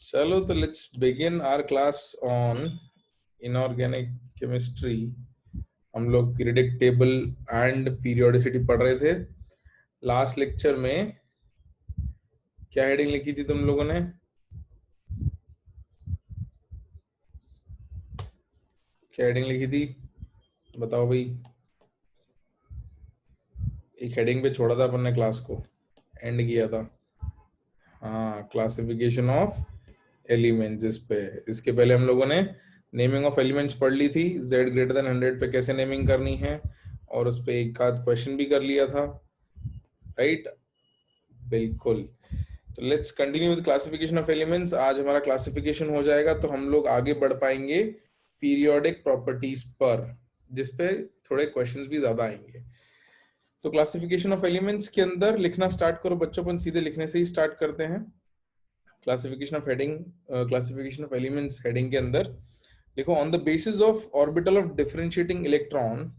चलो तो let's begin our class on inorganic chemistry. हम लोग पीरियोडिक टेबल एंड पीरियोडिसिटी पढ़ रहे थे। लास्ट लेक्चर में क्या हेडिंग लिखी थी तुम लोगों ने? क्या हेडिंग लिखी थी बताओ भाई। एक हेडिंग पे छोड़ा था अपन ने क्लास को, एंड किया था। हाँ, क्लासिफिकेशन ऑफ एलिमेंट्स। इस पे इसके पहले हम लोगों ने नेमिंग ऑफ एलिमेंट्स पढ़ ली थी। z ग्रेटर देन 100 पे कैसे नेमिंग करनी है, और उस पे एक आध क्वेश्चन भी कर लिया था, राइट? बिल्कुल। तो let's continue with classification of elements. आज हमारा क्लासिफिकेशन हो जाएगा तो हम लोग आगे बढ़ पाएंगे पीरियोडिक प्रॉपर्टीज पर, जिसपे थोड़े क्वेश्चंस भी ज्यादा आएंगे। तो क्लासिफिकेशन ऑफ एलिमेंट्स के अंदर लिखना स्टार्ट करो बच्चों। अपन सीधे लिखने से ही स्टार्ट करते हैं। क्लासिफिकेशन ऑफ एलिमेंट्स हेडिंग के अंदर लिखो, on the basis of orbital of differentiating electron,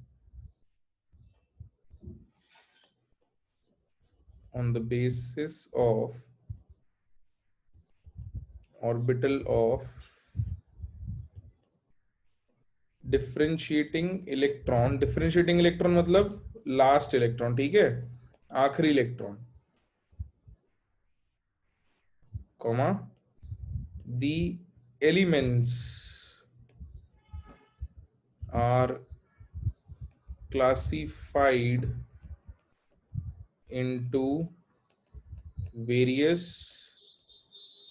on the basis of orbital of differentiating electron। differentiating electron मतलब लास्ट इलेक्ट्रॉन, ठीक है, आखिरी electron, comma the elements are classified into various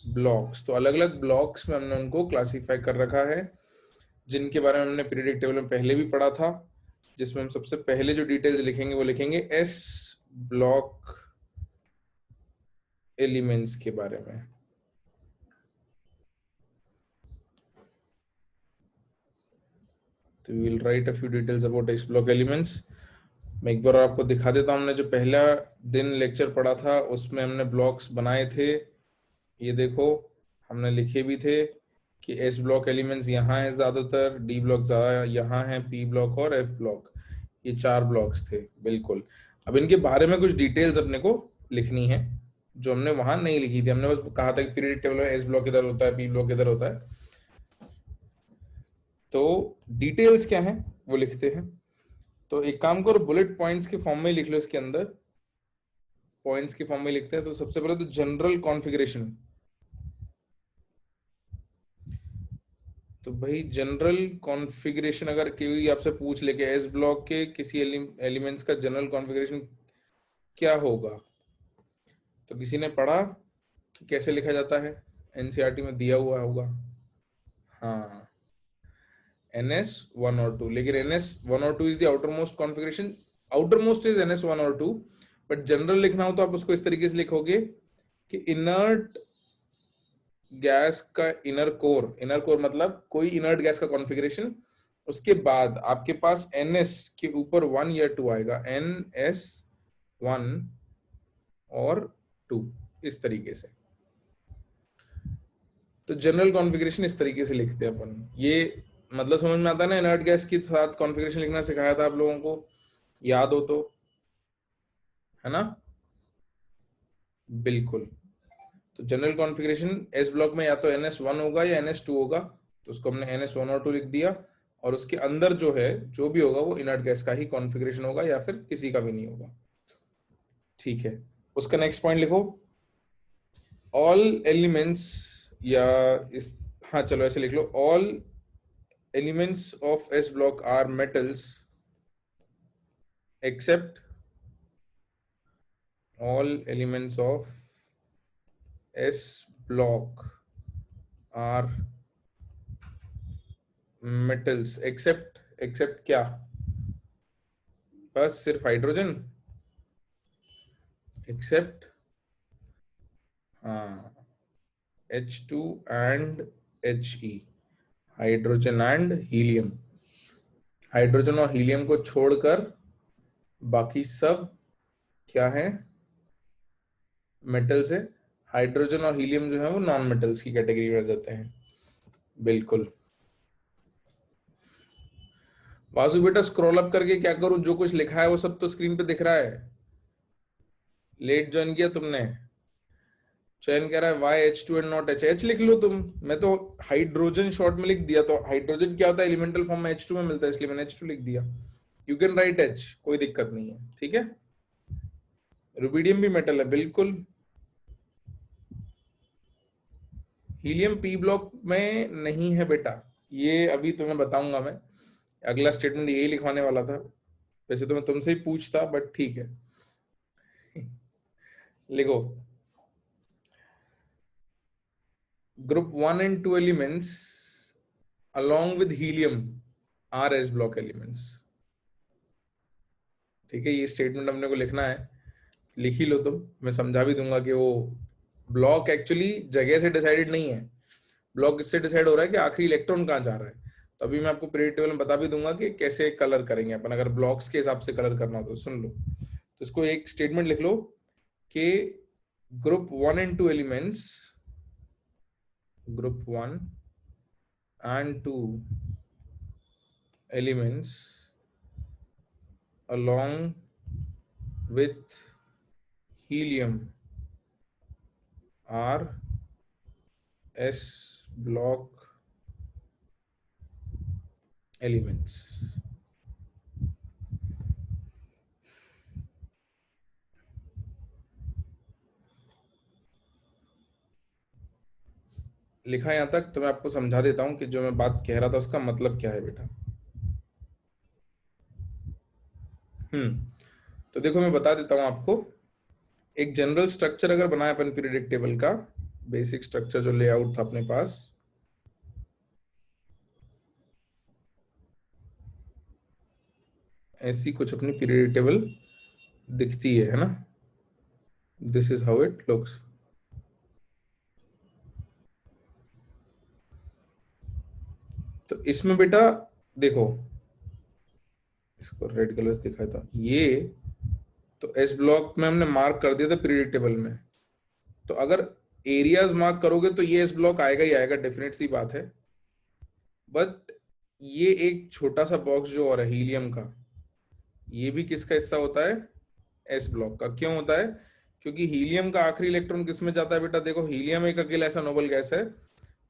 blocks. तो अलग अलग ब्लॉक्स में हमने उनको क्लासिफाई कर रखा है, जिनके बारे में हमने पीरियोडिक टेबल में पहले भी पढ़ा था। जिसमें हम सबसे पहले जो डिटेल्स लिखेंगे वो लिखेंगे एस ब्लॉक एलिमेंट्स के बारे में। तो we will write a few details about s block elements. मैं एक बार आपको दिखा देता हूँ। हमने जो पहला दिन लेक्चर पढ़ा था उसमें हमने ब्लॉक्स बनाए थे। ये देखो, हमने लिखे भी थे कि एस ब्लॉक एलिमेंट्स यहाँ है ज्यादातर, डी ब्लॉक यहाँ है, पी ब्लॉक और एफ ब्लॉक, ये 4 ब्लॉक्स थे। बिल्कुल। अब इनके बारे में कुछ डिटेल्स अपने को लिखनी है जो हमने वहां नहीं लिखी थी। हमने बस कहा था कि पीरियोडिक टेबल में एस ब्लॉक इधर होता है, पी ब्लॉक इधर होता है। तो डिटेल्स क्या है वो लिखते हैं। तो एक काम करो, बुलेट पॉइंट्स के फॉर्म में लिख लो। इसके अंदर पॉइंट्स के फॉर्म में लिखते हैं। तो सबसे पहले तो जनरल कॉन्फ़िगरेशन। तो भाई जनरल कॉन्फ़िगरेशन अगर कोई आपसे पूछ ले कि एस ब्लॉक के किसी एलिमेंट्स का जनरल कॉन्फ़िगरेशन क्या होगा, तो किसी ने पढ़ा कि कैसे लिखा जाता है? एनसीईआरटी में दिया हुआ होगा। हाँ, NS1 और 2। लेकिन NS1 और 2 is the outer most configuration. Outer most is NS1 और 2, बट जनरल लिखना हो तो आप उसको इस तरीके से लिखोगे कि इनर्ट गैस का इनर कोर मतलब कोई इनर्ट गैस का कॉन्फ़िगरेशन, उसके बाद आपके पास NS के ऊपर 1 या 2 आएगा, NS1 और 2, इस तरीके से। तो जनरल कॉन्फ़िगरेशन इस तरीके से लिखते हैं अपन। ये मतलब समझ में आता है ना? इनर्ट गैस के साथ कॉन्फ़िगरेशन लिखना सिखाया था आप लोगों को, याद हो तो, है ना? बिल्कुल। तो जनरल कॉन्फ़िगरेशन एस ब्लॉक में या तो NS1 होगा या NS2 होगा। तो उसको हमने NS1 और 2 लिख दिया, और उसके अंदर जो है जो भी होगा वो इनर्ट गैस का ही कॉन्फ़िगरेशन होगा, या फिर किसी का भी नहीं होगा। ठीक है, उसका नेक्स्ट पॉइंट लिखो, ऑल एलिमेंट्स, या इस, हाँ चलो ऐसे लिख लो, all elements of s block are metals except all elements of S block are metals except क्या? बस सिर्फ हाइड्रोजन, except हाँ H2 and He, hydrogen and helium. Hydrogen और हीलियम को छोड़कर बाकी सब क्या है? मेटल्स है। हाइड्रोजन और हीलियम जो है वो नॉन मेटल्स की कैटेगरी में जाते हैं। बिल्कुल। वासु बेटा स्क्रॉल अप करके क्या करूं? जो कुछ लिखा है वो सब तो स्क्रीन पे दिख रहा है। लेट ज्वाइन किया तुमने? चयन कह रहा है Y H2 and not H, लिख लो तुम। मैं तो हाइड्रोजन शॉर्ट में लिख दिया, तो हाइड्रोजन क्या होता है, एलिमेंटल फॉर्म में H2 में मिलता है, इसलिए मैंने H2 लिख दिया। यू कैन राइट H, कोई दिक्कत नहीं है, ठीक है। रुबिडियम भी मेटल है, बिल्कुल। हीलियम पी ब्लॉक में नहीं है बेटा, ये अभी तुम्हें बताऊंगा मैं। अगला स्टेटमेंट यही लिखवाने वाला था, वैसे तो मैं तुमसे ही पूछता, बट ठीक है। लिखो, group 1 and 2 elements along with helium are s block elements। ठीक है, ये स्टेटमेंट हमने को लिखना है, लिख ही लो तुम। मैं समझा भी दूंगा कि वो ब्लॉक एक्चुअली जगह से डिसाइडेड नहीं है, ब्लॉक इससे डिसाइड हो रहा है कि आखिरी इलेक्ट्रॉन कहाँ जा रहा है। तो अभी मैं आपको पीरियड टेबल में बता भी दूंगा कि कैसे कलर करेंगे अपन, अगर ब्लॉक्स के हिसाब से कलर करना हो तो सुन लो। तो इसको एक स्टेटमेंट लिख लो कि group 1 and 2 elements along with helium are s block elements। लिखा यहां तक, तो मैं आपको समझा देता हूं कि जो मैं बात कह रहा था उसका मतलब क्या है बेटा। तो देखो मैं बता देता हूं आपको। एक जनरल स्ट्रक्चर अगर बनाया अपन पीरियडिक टेबल का, बेसिक स्ट्रक्चर जो लेआउट था अपने पास, ऐसी कुछ अपनी पीरियडिक टेबल दिखती है ना। This is how it looks. तो इसमें बेटा देखो, इसको रेड कलर से दिखाया था ये, तो एस ब्लॉक में हमने मार्क कर दिया था पीरियडिक टेबल में। तो अगर एरियाज मार्क करोगे तो ये एस ब्लॉक आएगा ही आएगा, डेफिनेट सी बात है। बट ये एक छोटा सा बॉक्स जो और है हीलियम का, ये भी किसका हिस्सा होता है, एस ब्लॉक का। क्यों होता है, क्योंकि हीलियम का आखिरी इलेक्ट्रॉन किस में जाता है बेटा, देखो हीलियम एक अकेला ऐसा नोबल गैस है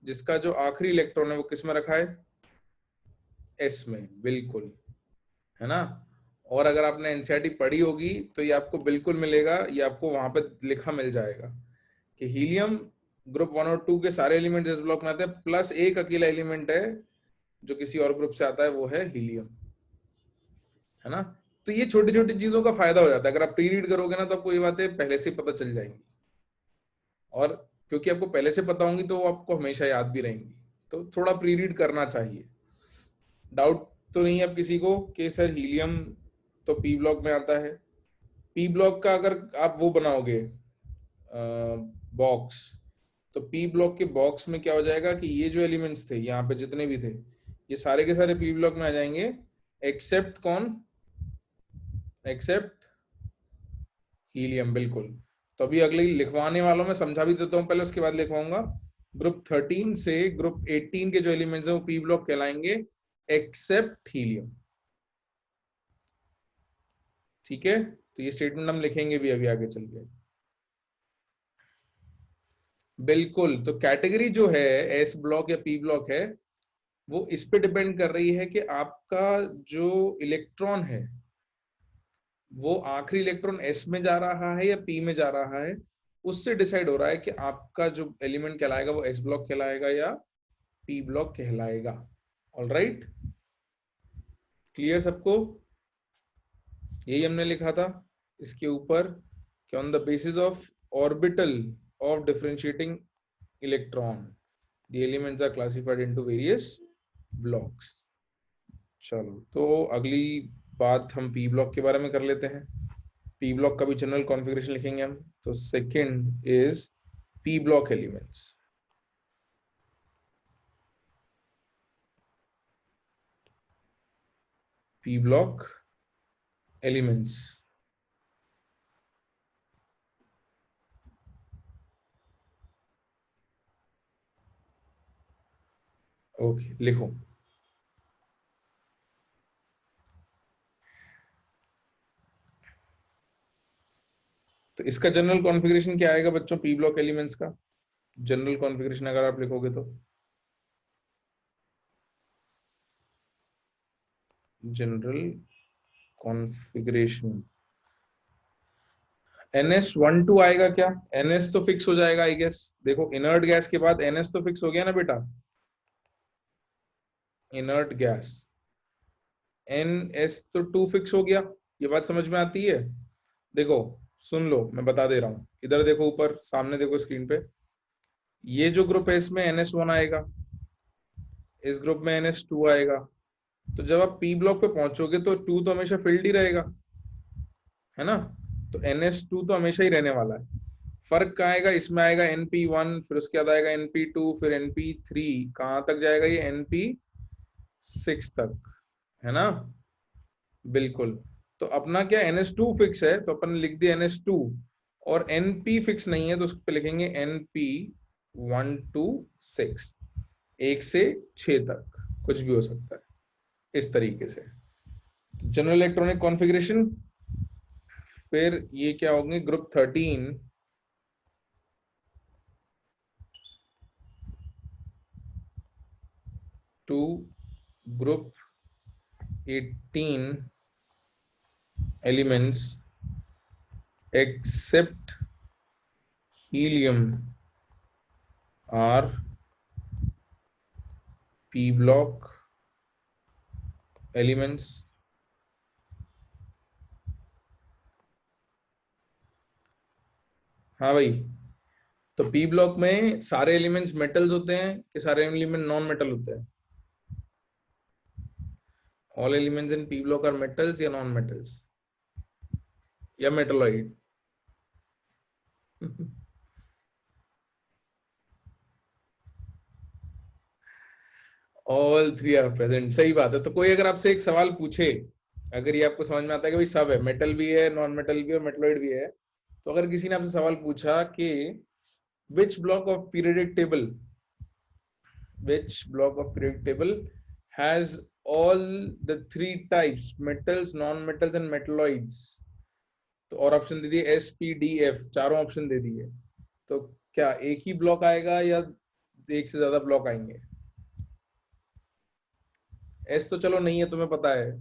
जिसका जो आखिरी इलेक्ट्रॉन है वो किस में रखा है, एस में, बिल्कुल, है ना। और अगर आपने एनसीईआरटी पढ़ी होगी तो ये आपको बिल्कुल मिलेगा, ये आपको वहां पे लिखा मिल जाएगा कि हीलियम ग्रुप 1 और 2 के सारे एलिमेंट इस ब्लॉक में आते हैं, प्लस एक अकेला एलिमेंट है जो किसी और ग्रुप से आता है, वो है हीलियम, है ना। तो ये छोटी छोटी चीजों का फायदा हो जाता है, अगर आप प्री रीड करोगे ना तो आपको ये बातें पहले से पता चल जाएंगी, और क्योंकि आपको पहले से पता होंगी तो वो आपको हमेशा याद भी रहेंगी। तो थोड़ा प्री रीड करना चाहिए। डाउट तो नहीं है अब किसी को कि सर हीलियम तो पी ब्लॉक में आता है। पी ब्लॉक का अगर आप वो बनाओगे बॉक्स, तो पी ब्लॉक के बॉक्स में क्या हो जाएगा कि ये जो एलिमेंट्स थे यहाँ पे जितने भी थे, ये सारे के सारे पी ब्लॉक में आ जाएंगे, एक्सेप्ट कौन, एक्सेप्ट हीलियम, बिल्कुल। तो अभी अगले लिखवाने वालों में समझा भी देता हूँ पहले, उसके बाद लिखवाऊंगा। ग्रुप 13 से ग्रुप 18 के जो एलिमेंट्स हैं वो पी ब्लॉक कहलाएंगे, एक्सेप्ट हीलियम। ठीक है, तो ये स्टेटमेंट हम लिखेंगे भी अभी आगे चल के। बिल्कुल, तो कैटेगरी जो है एस ब्लॉक या पी ब्लॉक है, वो इस पे डिपेंड कर रही है कि आपका जो इलेक्ट्रॉन है वो आखिरी इलेक्ट्रॉन एस में जा रहा है या पी में जा रहा है, उससे डिसाइड हो रहा है कि आपका जो एलिमेंट कहलाएगा वो एस ब्लॉक कहलाएगा या पी ब्लॉक कहलाएगा। ऑल राइट, क्लियर सबको। यही हमने लिखा था इसके ऊपर कि on the basis of orbital of differentiating electron the elements are classified into various blocks. चलो, तो अगली बात हम पी ब्लॉक के बारे में कर लेते हैं। पी ब्लॉक का भी जनरल कॉन्फ़िगरेशन लिखेंगे हम। तो second is P block elements. P block elements, okay लिखो। तो इसका जनरल कॉन्फ़िगरेशन क्या आएगा बच्चों, पी ब्लॉक एलिमेंट्स का जनरल कॉन्फ़िगरेशन अगर आप लिखोगे तो, जनरल कॉन्फ़िगरेशन NS12 आएगा क्या? NS तो फिक्स हो जाएगा आई गेस। देखो इनर्ट गैस के बाद NS तो फिक्स हो गया ना बेटा, इनर्ट गैस NS तो 2 फिक्स हो गया। ये बात समझ में आती है? देखो सुन लो, मैं बता दे रहा हूं, इधर देखो ऊपर सामने देखो स्क्रीन पे, ये जो ग्रुप है इसमें NS1 आएगा, इस ग्रुप में NS2 आएगा। तो जब आप पी ब्लॉक पे पहुंचोगे तो 2 तो हमेशा फिल्ड ही रहेगा, है ना? तो NS2 तो हमेशा ही रहने वाला है। फर्क कहाँ आएगा, इसमें आएगा NP1, फिर उसके बाद आएगा NP2, फिर NP3, कहाँ तक जाएगा ये NP6 तक, है ना? बिल्कुल। तो अपना क्या NS2 फिक्स है तो अपन लिख दिया NS2, और NP फिक्स नहीं है तो उस पर लिखेंगे NP1 to 6, 1 से 6 तक कुछ भी हो सकता है इस तरीके से। जनरल इलेक्ट्रॉनिक कॉन्फ़िगरेशन, फिर ये क्या होंगे, group 13 to group 18 elements except helium are p block elements। हाँ भाई, तो पी ब्लॉक में सारे एलिमेंट्स मेटल्स होते हैं कि सारे एलिमेंट नॉन मेटल होते हैं? All elements in p block are metals या नॉन मेटल्स या metalloid? All three are present, सही बात है। तो कोई अगर आपसे एक सवाल पूछे, अगर ये आपको समझ में आता है कि भाई सब है, मेटल भी है, नॉन मेटल भी है, मेटलॉइड भी है, तो अगर किसी ने आपसे सवाल पूछा कि which block of periodic table, which block of periodic table has all the three types, metals, non-metals and metalloids, तो और ऑप्शन दे दिए SPDF, चारों ऑप्शन दे दिए, तो क्या एक ही ब्लॉक आएगा या एक से ज्यादा ब्लॉक आएंगे? एस तो चलो नहीं है, तुम्हें पता है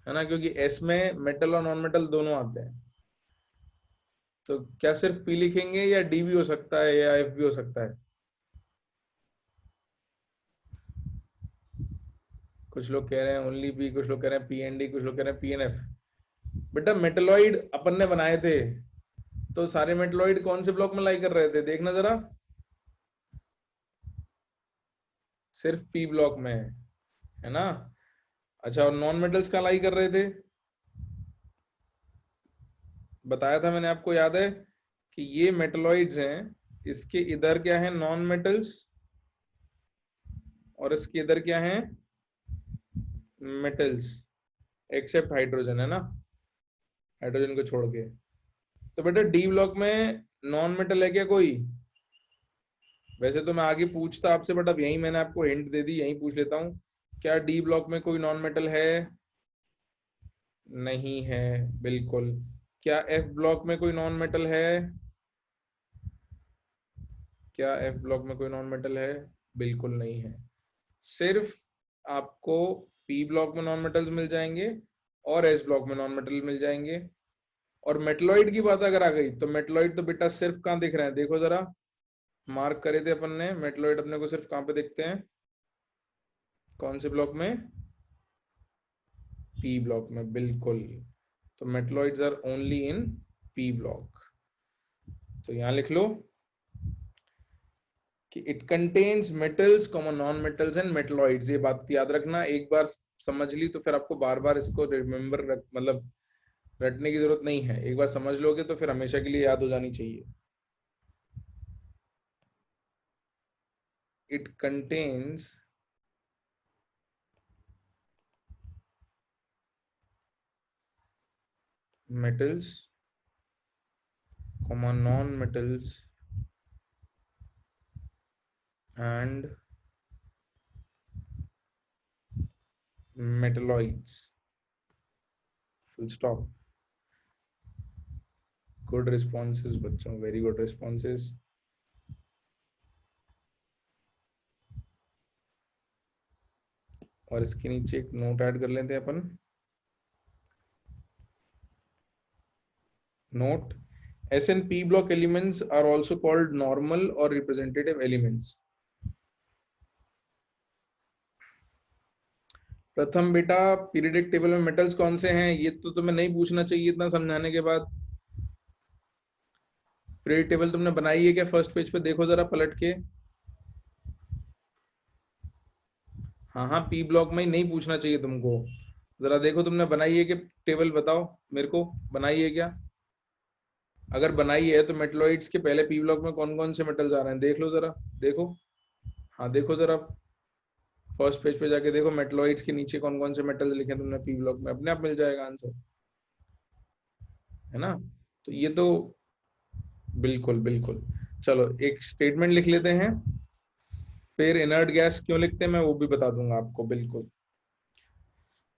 ना, क्योंकि एस में मेटल और नॉन मेटल दोनों आते हैं। तो क्या सिर्फ पी लिखेंगे या डी भी हो सकता है या एफ भी हो सकता है? कुछ लोग कह रहे हैं ओनली पी, कुछ लोग कह रहे हैं पी एंड डी, कुछ लोग कह रहे हैं पी एन एफ। बेटा मेटलॉइड अपन ने बनाए थे, तो सारे मेटलॉइड कौन से ब्लॉक में लाई कर रहे थे, देखना जरा। सिर्फ पी ब्लॉक में, है ना? अच्छा, और नॉन मेटल्स का लाई कर रहे थे? बताया था मैंने आपको, याद है कि ये मेटलॉइड्स हैं, इसके इधर क्या है, नॉन मेटल्स, और इसके इधर क्या है, मेटल्स, एक्सेप्ट हाइड्रोजन, है ना, हाइड्रोजन को छोड़ के। तो बेटा डी ब्लॉक में नॉन मेटल है क्या कोई? वैसे तो मैं आगे पूछता आपसे, बट अब यही मैंने आपको हिंट दे दी, यही पूछ लेता हूँ, क्या डी ब्लॉक में कोई नॉन मेटल है? नहीं है, बिल्कुल। क्या एफ ब्लॉक में कोई नॉन मेटल है? क्या एफ ब्लॉक में कोई नॉन मेटल है? बिल्कुल नहीं है। सिर्फ आपको पी ब्लॉक में नॉन मेटल्स मिल जाएंगे और एस ब्लॉक में नॉन मेटल मिल जाएंगे। और मेटलॉइड की बात अगर आ गई तो मेटलॉइड तो बेटा सिर्फ कहाँ दिख रहे हैं, देखो जरा, मार्क करे थे अपन ने, मेटलॉइड अपने को सिर्फ कहाँ पे दिखते हैं, कौन से ब्लॉक में? पी ब्लॉक में, बिल्कुल। तो metalloids are only in p block. तो यहां लिख लो कि it contains metals common non metals and metalloids. ये बात याद रखना, एक बार समझ ली तो फिर आपको बार बार इसको रिमेम्बर मतलब रटने की जरूरत नहीं है, एक बार समझ लोगे तो फिर हमेशा के लिए याद हो जानी चाहिए। It contains metals comma non-metals and metalloids, full stop। Good responses बच्चों, वेरी गुड रिस्पॉन्सेस। और इसके नीचे एक नोट ऐड कर लेते हैं अपन। Note, s and p block elements are also called normal or representative elements. प्रथम बेटा, पीरियडिक टेबल में मेटल्स कौन से हैं, ये तो तुम्हें नहीं पूछना चाहिए इतना समझाने के बाद। पीरियडिक टेबल तुमने बनाई है क्या? फर्स्ट पेज पे देखो जरा पलट के। हाँ हाँ, पी ब्लॉक में ही नहीं पूछना चाहिए तुमको। जरा देखो तुमने बनाई है कि टेबल बताओ मेरे को, बनाई है क्या? अगर बनाई है तो मेटलॉइड्स के पहले पी ब्लॉक में कौन कौन से मेटल्स आ रहे हैं देख लो जरा, देखो। हाँ देखो जरा, फर्स्ट पेज पे जाके देखो मेटलॉइड्स के नीचे कौन कौन से मेटल्स लिखे हैं तुमने पी ब्लॉक में, अपने आप मिल जाएगा आंसर, है ना? तो ये तो बिल्कुल बिल्कुल। चलो एक स्टेटमेंट लिख लेते हैं, फिर इनर्ट गैस क्यों लिखते हैं मैं वो भी बता दूंगा आपको, बिल्कुल,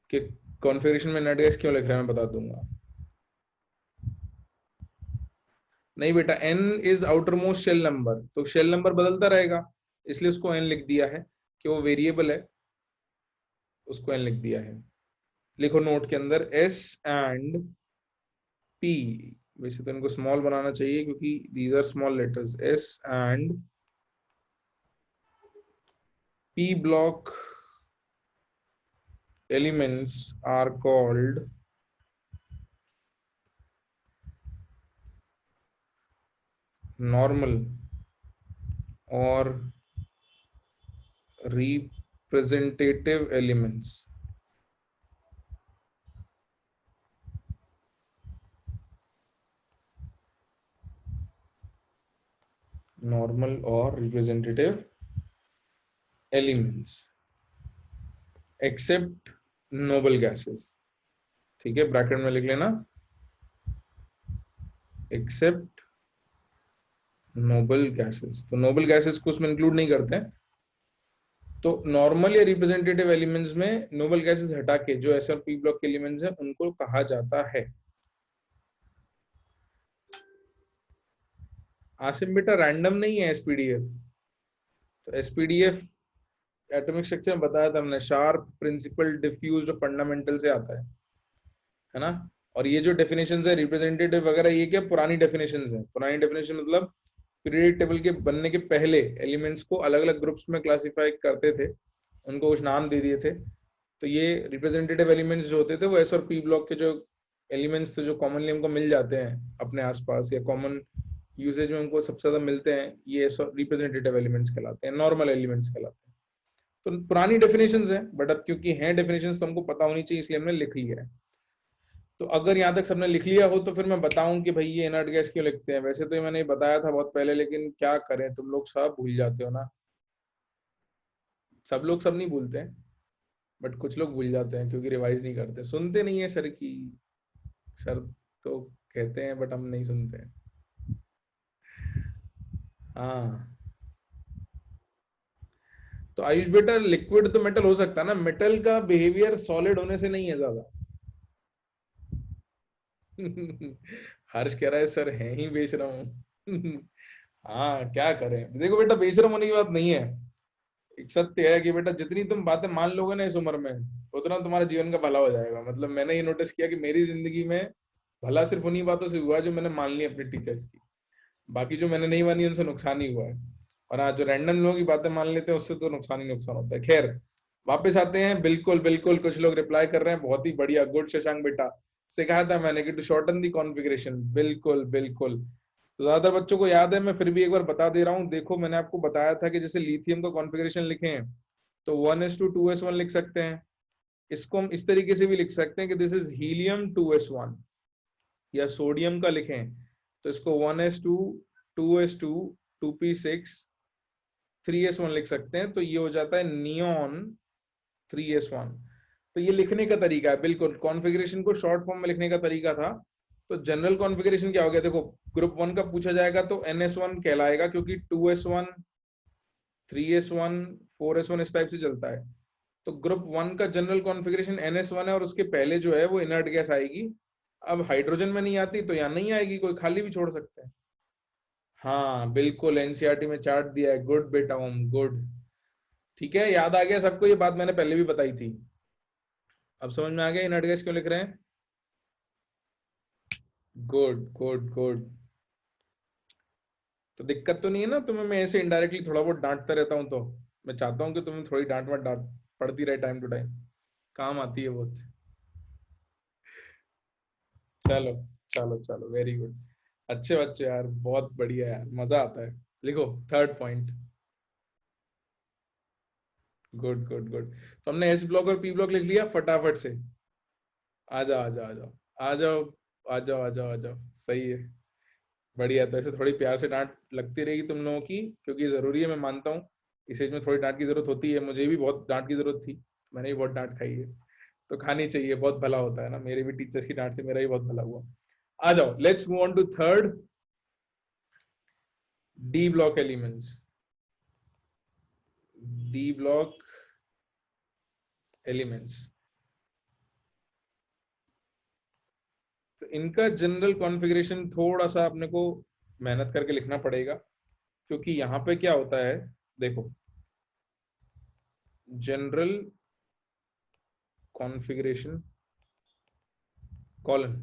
कि कॉन्फ़िगरेशन में इनर्ट गैस क्यों लिख रहे हैं मैं बता दूंगा। नहीं बेटा, n is outermost shell number, तो शेल नंबर बदलता रहेगा, इसलिए उसको n लिख दिया है, कि वो वेरिएबल है, उसको n लिख दिया है। लिखो नोट के अंदर s एंड p, वैसे तो इनको स्मॉल बनाना चाहिए क्योंकि these are small letters, s एंड p block elements are called normal or representative elements। Normal or representative elements except noble gases, ठीक है, ब्रैकेट में लिख लेना, एक्सेप्ट नोबल गैसेस। तो नोबल गैसेस को उसमें इंक्लूड नहीं करते हैं। तो नॉर्मल या रिप्रेजेंटेटिव एलिमेंट्स में नोबल गैसेस हटा के जो एस और पी ब्लॉक के एलिमेंट्स हैं उनको कहा जाता है। आसिम बेटा रैंडम नहीं है एसपीडीएफ, तो एसपीडीएफ एटॉमिक स्ट्रक्चर में बताया था हमने, शार्प, प्रिंसिपल, डिफ्यूज्ड, फंडामेंटल से आता है ना? और ये जो डेफिनेशंस है रिप्रेजेंटेटिव वगैरह, ये क्या पुरानी डेफिनेशंस हैं। पुरानी डेफिनेशन मतलब पीरियडिक टेबल के बनने के पहले एलिमेंट्स को अलग अलग ग्रुप्स में क्लासिफाई करते थे, उनको कुछ नाम दे दिए थे। तो ये रिप्रेजेंटेटिव एलिमेंट्स जो होते थे वो एस और पी ब्लॉक के जो एलिमेंट्स थे जो कॉमनली हमको मिल जाते हैं अपने आसपास या कॉमन यूसेज में हमको सबसे ज्यादा मिलते हैं, ये रिप्रेजेंटेटिव एलिमेंट्स कहलाते हैं, नॉर्मल एलिमेंट्स कहलाते हैं। तो पुरानी डेफिनेशंस हैं, बट अब क्योंकि हैं डेफिनेशंस तो हमको पता होनी चाहिए, इसलिए हमने लिख लिया है। तो अगर यहाँ तक सबने लिख लिया हो तो फिर मैं बताऊं कि भाई ये इनर्ट गैस क्यों लिखते हैं। वैसे तो मैंने बताया था बहुत पहले, लेकिन क्या करें, तुम लोग सब भूल जाते हो ना। सब लोग सब नहीं भूलते हैं, बट कुछ लोग भूल जाते हैं क्योंकि रिवाइज नहीं करते, सुनते नहीं है सर की। सर तो कहते हैं बट हम नहीं सुनते हैं। हाँ, तो आयुष बेटा लिक्विड तो मेटल हो सकता है ना, मेटल का बिहेवियर सॉलिड होने से नहीं है ज्यादा। हर्ष कह रहा है सर है ही बेच रहा हूँ। हाँ क्या करें, देखो बेटा बेशरम होने की बात नहीं है। एक सत्य है कि बेटा जितनी तुम बातें मान लोगे ना इस उम्र में, उतना तुम्हारे जीवन का भला हो जाएगा। मतलब मैंने ये नोटिस किया कि मेरी जिंदगी में भला सिर्फ उन्हीं बातों से हुआ है जो मैंने मान ली अपने टीचर्स की, बाकी जो मैंने नहीं मानी उनसे नुकसान ही हुआ है। और आज जो रैंडम लोगों की बातें मान लेते हैं उससे तो नुकसान ही नुकसान होता है। खैर वापस आते हैं, बिल्कुल बिल्कुल कुछ लोग रिप्लाई कर रहे हैं, बहुत ही बढ़िया, गुड शशांक बेटा। से कहा था मैंने कि टू शॉर्टन दी कॉन्फ़िगरेशन, बिल्कुल बिल्कुल। तो ज्यादातर बच्चों को याद है, मैं फिर भी एक बार बता दे रहा हूँ। देखो मैंने आपको बताया था कि जैसे लिथियम का कॉन्फ़िगरेशन लिखें तो 1s2 2s1 लिख सकते हैं। इसको हम इस तरीके से भी लिख सकते हैं कि दिस इज हीलियम 2s1, या सोडियम का लिखें तो इसको 1s2 2s2 2p6 3s1 लिख सकते हैं, तो ये हो जाता है नियॉन 3s1। तो ये लिखने का तरीका है, बिल्कुल कॉन्फ़िगरेशन को शॉर्ट फॉर्म में लिखने का तरीका था। तो जनरल कॉन्फ़िगरेशन क्या हो गया, देखो ग्रुप 1 का पूछा जाएगा तो ns1 कहलाएगा, क्योंकि 2s1 3s1 4s1 इस टाइप से चलता है। तो ग्रुप 1 का जनरल कॉन्फ़िगरेशन ns1 है, और उसके पहले जो है वो इनर्ट गैस आएगी। अब हाइड्रोजन में नहीं आती तो यहाँ नहीं आएगी, कोई खाली भी छोड़ सकते हैं। हाँ बिल्कुल, एनसीईआरटी में चार्ट दिया है, गुड बेटा ओम, गुड। ठीक है, याद आ गया सबको, ये बात मैंने पहले भी बताई थी। अब समझ में आ गया इनर्ट गैस क्यों लिख रहे हैं। Good good good. तो दिक्कत तो नहीं है ना तुम्हें, मैं ऐसे इनडायरेक्टली थोड़ा बहुत डांटता रहता हूँ तो। मैं चाहता हूँ कि तुम्हें थोड़ी डांट मत डांट पड़ती रहे टाइम टू टाइम, काम आती है बहुत। चलो चलो चलो, वेरी गुड। अच्छे बच्चे यार, बहुत बढ़िया यार, मजा आता है। लिखो third point. Good good good. तो हमने एस ब्लॉक और पी ब्लॉक लिख लिया फटाफट से। आ जाओ आ जाओ आ जाओ आ जाओ आ जाओ आ जाओ आ जाओ। सही है, बढ़िया। तो ऐसे थोड़ी प्यार से डांट लगती रहेगी तुम लोगों की, क्योंकि ये जरूरी है, मैं मानता हूँ। इस एज में थोड़ी डांट की जरूरत होती है, मुझे भी बहुत डांट की जरूरत थी, मैंने भी बहुत डांट खाई है। तो खानी चाहिए, बहुत भला होता है ना, मेरे भी टीचर्स की डांट से मेरा भी बहुत भला हुआ। आ जाओ, let's move on to third, d block elements. D block elements, तो इनका जनरल कॉन्फ़िगरेशन थोड़ा सा अपने को मेहनत करके लिखना पड़ेगा, क्योंकि यहाँ पे क्या होता है, देखो, जनरल कॉन्फ़िगरेशन कॉलन।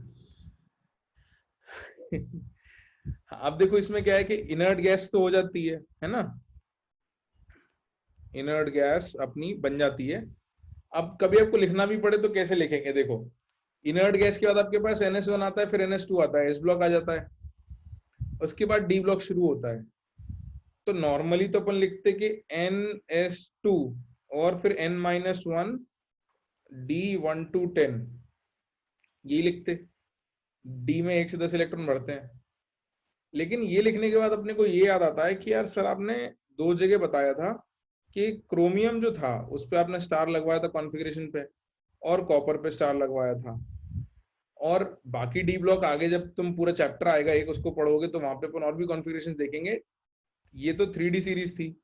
अब देखो इसमें क्या है कि इनर्ट गैस तो हो जाती है ना, इनर्ट गैस अपनी बन जाती है। अब कभी आपको लिखना भी पड़े तो कैसे लिखेंगे, देखो, इनर्ट गैस के बाद आपके पास NS1 आता है, फिर NS2 आता है, एस ब्लॉक आ जाता है, उसके बाद डी ब्लॉक शुरू होता है। तो नॉर्मली तो अपन लिखते कि NS2 और फिर N-1 D1 to 10, ये लिखते। डी में 1 से 10 इलेक्ट्रॉन बढ़ते हैं। लेकिन ये लिखने के बाद अपने को ये याद आता है कि यार सर आपने दो जगह बताया था कि क्रोमियम जो था उस पर आपने स्टार लगवाया था कॉन्फ़िगरेशन पे, और कॉपर पे स्टार लगवाया था। और बाकी डी ब्लॉक आगे जब तुम पूरा चैप्टर आएगा एक उसको पढ़ोगे तो वहां पे अपन और भी कॉन्फ़िगरेशन देखेंगे। ये तो 3D सीरीज थी,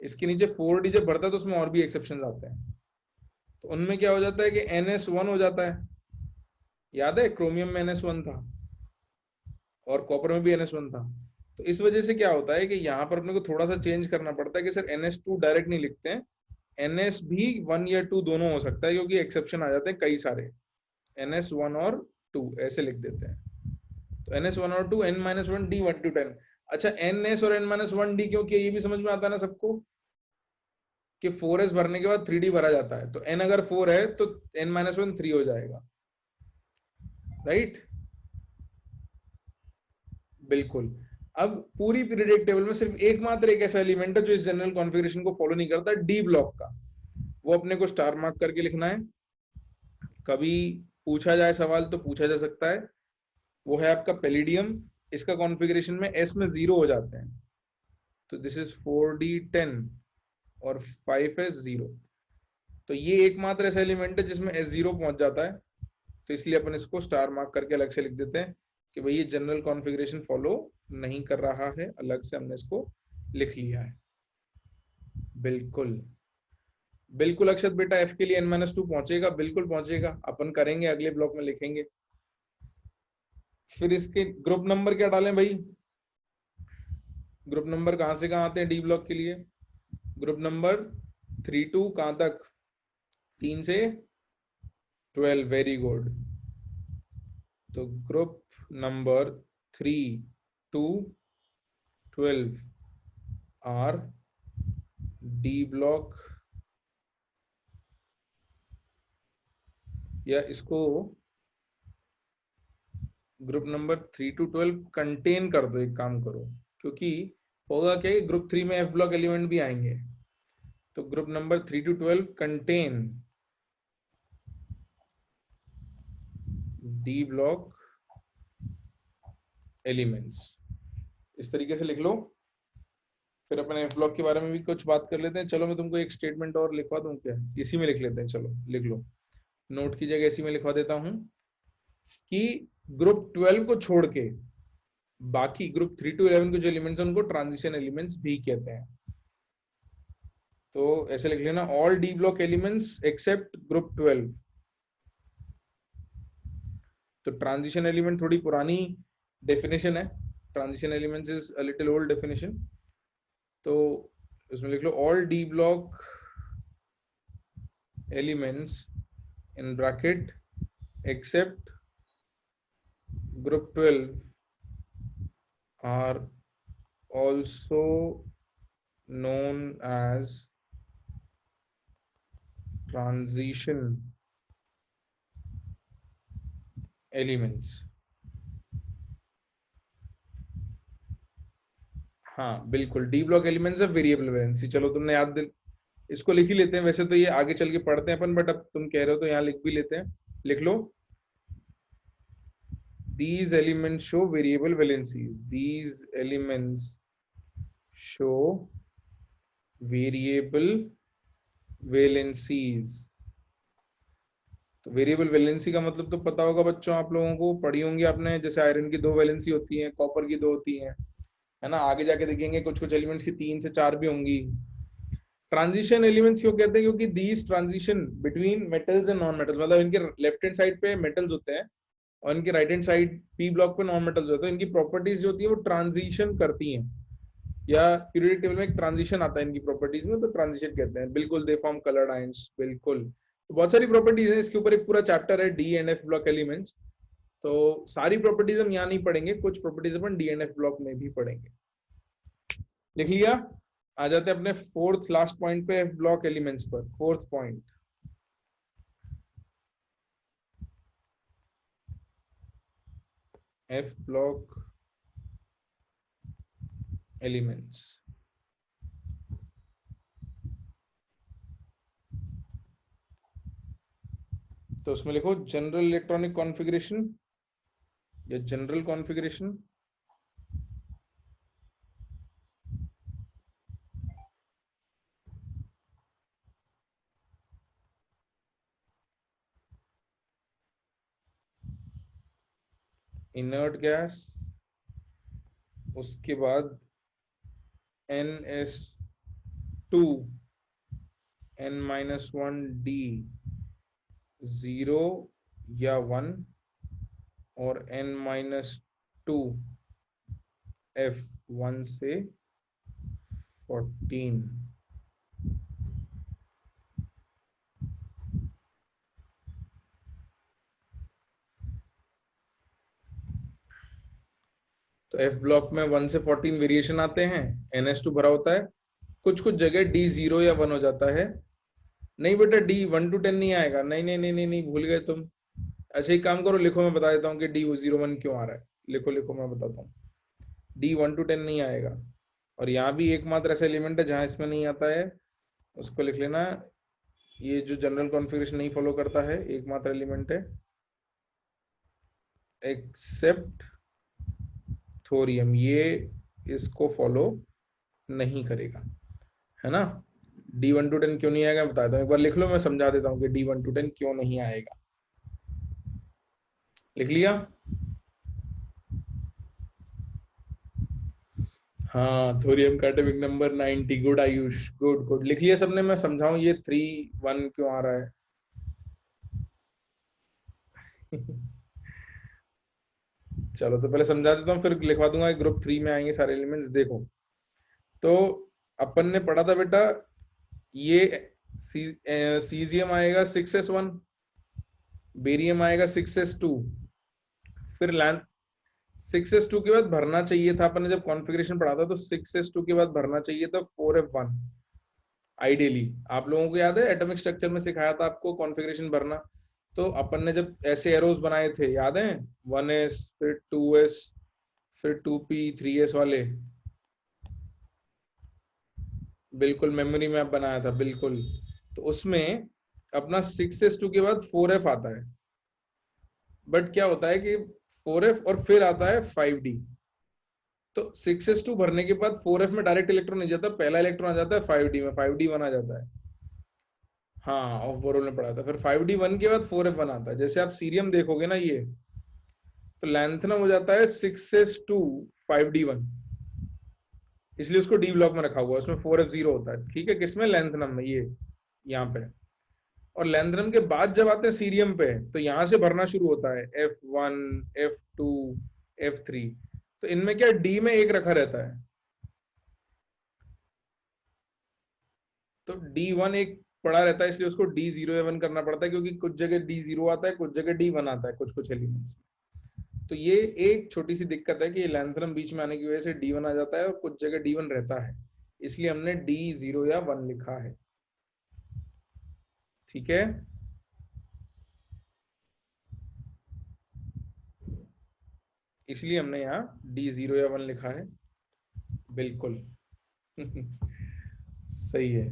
इसके नीचे 4D जब बढ़ता है तो उसमें और भी एक्सेप्शन आते हैं। तो उनमें क्या हो जाता है कि NS1 हो जाता है, याद है क्रोमियम में NS1 था और कॉपर में भी NS1 था। तो इस वजह से क्या होता है कि यहाँ पर अपने को थोड़ा सा चेंज करना पड़ता है कि सर NS2 डायरेक्ट नहीं लिखते हैं, NS भी 1 या 2 दोनों हो सकता है, क्योंकि एक्सेप्शन आ जाते हैं कई सारे, NS1 और 2 ऐसे लिख देते हैं। तो NS1 और 2, N-1 D1 to 10। अच्छा, NS और N-1D क्यों किया, ये भी समझ में आता है ना सबको, कि 4s भरने के बाद 3D भरा जाता है, तो N अगर 4 है तो N-1 3 हो जाएगा, राइट। बिल्कुल। अब पूरी पीरियडिक टेबल में सिर्फ एकमात्र एक ऐसा एलिमेंट है जो इस जनरल कॉन्फ़िगरेशन को फॉलो नहीं करता, डी ब्लॉक का, वो अपने को स्टार मार्क करके लिखना है। कभी पूछा जाए सवाल तो पूछा जा सकता है, वो है आपका पेलिडियम। इसका कॉन्फ़िगरेशन में एस में 0 हो जाते हैं, तो दिस इज 4D10 और 5s0। तो ये एकमात्र ऐसा एलिमेंट है जिसमें S0 पहुंच जाता है, तो इसलिए अपन इसको स्टार मार्क करके अलग से लिख देते हैं कि भाई ये जनरल कॉन्फ़िगरेशन फॉलो नहीं कर रहा है, अलग से हमने इसको लिख लिया है। बिल्कुल बिल्कुल अक्षत बेटा, एफ के लिए N-2 पहुंचेगा, बिल्कुल पहुंचेगा, अपन करेंगे अगले ब्लॉक में लिखेंगे। फिर इसके ग्रुप नंबर क्या डालें भाई, ग्रुप नंबर कहां से कहां आते हैं डी ब्लॉक के लिए, ग्रुप नंबर 3 to कहां तक, 3 से 12, वेरी गुड। तो group number 3 to 12 R D block, या इसको ग्रुप नंबर 3 to 12 कंटेन कर दो, एक काम करो, क्योंकि होगा क्या, ग्रुप 3 में एफ ब्लॉक एलिमेंट भी आएंगे। तो group number 3 to 12 contain D block elements, इस तरीके से लिख लो। फिर अपन एफ ब्लॉक के बारे में भी कुछ बात कर लेते हैं। चलो मैं तुमको एक स्टेटमेंट और लिखवा दूं क्या, इसी में लिख लेते हैं, चलो लिख लो, नोट की जगह इसी में लिखवा देता हूं कि ग्रुप 12 को छोड़ के बाकी ग्रुप 3 to 11 के जो एलिमेंट्स हैं उनको ट्रांजिशन एलिमेंट्स भी कहते हैं। तो ऐसे लिख लेना, all d block elements except group 12 तो ट्रांजिशन एलिमेंट थोड़ी पुरानी डेफिनेशन है, transition elements is a little old definition. तो इसमें लिख लो all d block elements in bracket except group 12 are also known as transition elements। हाँ बिल्कुल, D block elements of variable valency. चलो तुमने याद दिल, इसको लिख ही लेते हैं, वैसे तो ये आगे चल के पढ़ते हैं अपन, बट अब तुम कह रहे हो तो यहाँ लिख भी लेते हैं। लिख लो, these elements show variable valencies, these elements show variable valencies। तो वेरिएबल वैलेंसी का मतलब तो पता होगा बच्चों, आप लोगों को पढ़ी होंगी आपने, जैसे आयरन की 2 वैलेंसी होती है, कॉपर की 2 होती है, है ना। आगे जाके देखेंगे कुछ कुछ एलिमेंट्स की 3 से 4 भी होंगी। ट्रांजिशन एलिमेंट्स क्यों कहते हैं? क्योंकि these transition between metals and non metals, मतलब इनके लेफ्ट हैंड साइड पे मेटल्स होते हैं और इनके right hand side P block पे नॉन मेटल्स होते हैं। इनकी प्रॉपर्टीज जो होती है वो ट्रांजिशन करती हैं, या पीरियोडिक टेबल में एक ट्रांजिशन आता है इनकी प्रॉपर्टीज में, तो ट्रांजिशन कहते हैं। बिल्कुल, दे फॉर्म कलर्ड आयंस, बिल्कुल। तो बहुत सारी प्रॉपर्टीज हैं, इसके ऊपर एक पूरा चैप्टर है, D and F block elements. तो सारी प्रॉपर्टीज हम यहाँ नहीं पढ़ेंगे, कुछ properties upon D and F block में भी पढ़ेंगे। लिख लिया? आ जाते हैं अपने फोर्थ लास्ट पॉइंट पे, एफ ब्लॉक एलिमेंट्स पर। Fourth point, F block elements. तो उसमें लिखो जनरल इलेक्ट्रॉनिक कॉन्फ़िगरेशन या जनरल कॉन्फ़िगरेशन, इनर्ट गैस, उसके बाद NS2 N-1D 0 या 1 और N-2 F 1 से 14। तो एफ ब्लॉक में 1 से 14 वेरिएशन आते हैं, NS2 भरा होता है, कुछ कुछ जगह D 0 या 1 हो जाता है। नहीं बेटा, D 1 to 10 नहीं आएगा, नहीं नहीं नहीं नहीं नहीं, भूल गए तुम। अच्छा एक काम करो, लिखो, मैं बता देता हूँ कि D 0 1 क्यों आ रहा है। लिखो लिखो, मैं बताता हूँ। D 1 to 10 नहीं आएगा, और यहाँ भी एकमात्र ऐसा एलिमेंट है जहां इसमें नहीं आता है, उसको लिख लेना। ये जो जनरल कॉन्फ़िगरेशन नहीं फॉलो करता है, एकमात्र एलिमेंट है, एक्सेप्ट थोरियम, ये इसको फॉलो नहीं करेगा, है ना। D 1 to 10 क्यों नहीं आएगा बताता हूँ, एक बार लिख लो, मैं समझा देता हूँ कि D 1 to 10 क्यों नहीं आएगा। लिख लिया? हाँ, थोरियम का atomic number 90। Good Ayush, good good, लिख लिया सबने? मैं समझाऊं ये 3 1 क्यों आ रहा है? चलो तो पहले समझा देता हूँ, फिर लिखवा दूंगा। ग्रुप 3 में आएंगे सारे एलिमेंट्स। देखो, तो अपन ने पढ़ा था बेटा, ये सीजियम आएगा 6s1, बेरियम आएगा 6s2, फिर लैंथ 6s2 के बाद भरना चाहिए था, अपन ने जब कॉन्फ़िगरेशन पढ़ा था तो 6s2 के बाद भरना चाहिए था 4f1 आइडियली। आप लोगों को याद है एटॉमिक स्ट्रक्चर में सिखाया था आपको कॉन्फ़िगरेशन भरना? तो अपन ने जब ऐसे एरोज बनाए थे, याद है? 1s, फिर 2s, फिर 2p, 3s वाले, बिल्कुल मेमोरी में आप बनाया था, बिल्कुल। तो उसमें अपना 6s2 के बाद 4f आता है, बट क्या होता है कि 4f और फिर आता है 5d। तो 6s2 भरने के बाद 4f में डायरेक्ट इलेक्ट्रॉन नहीं जाता, पहला इलेक्ट्रॉन आ जाता है 5d में, 5d1 आ जाता है। हाँ, ऑफ बोरोल में पढ़ा था। फिर 5d1 के बाद 4f1 आता है। जैसे आप सीरियम देखोगे ना, ये तो लैंथनम हो जाता है 6s2 5d1, इसलिए उसको डी ब्लॉक में रखा हुआ है, उसमें 4f0 होता है। ठीक है, किसमें? लैंथनम में, ये यहाँ पे। और लैंथ्रम के बाद जब आते हैं सीरियम पे तो यहां से भरना शुरू होता है F1, F2, F3। तो इनमें क्या डी में एक रखा रहता है, तो D1 एक पड़ा रहता है, इसलिए उसको D0 या 1 करना पड़ता है, क्योंकि कुछ जगह D0 आता है, कुछ जगह D1 आता है, कुछ कुछ एलिमेंट्स में। तो ये एक छोटी सी दिक्कत है कि लैंथ्रम बीच में आने की वजह से D1 आ जाता है और कुछ जगह D1 रहता है, इसलिए हमने D0 या 1 लिखा है। ठीक है, इसलिए हमने यहाँ D0 या 1 लिखा है। बिल्कुल सही है।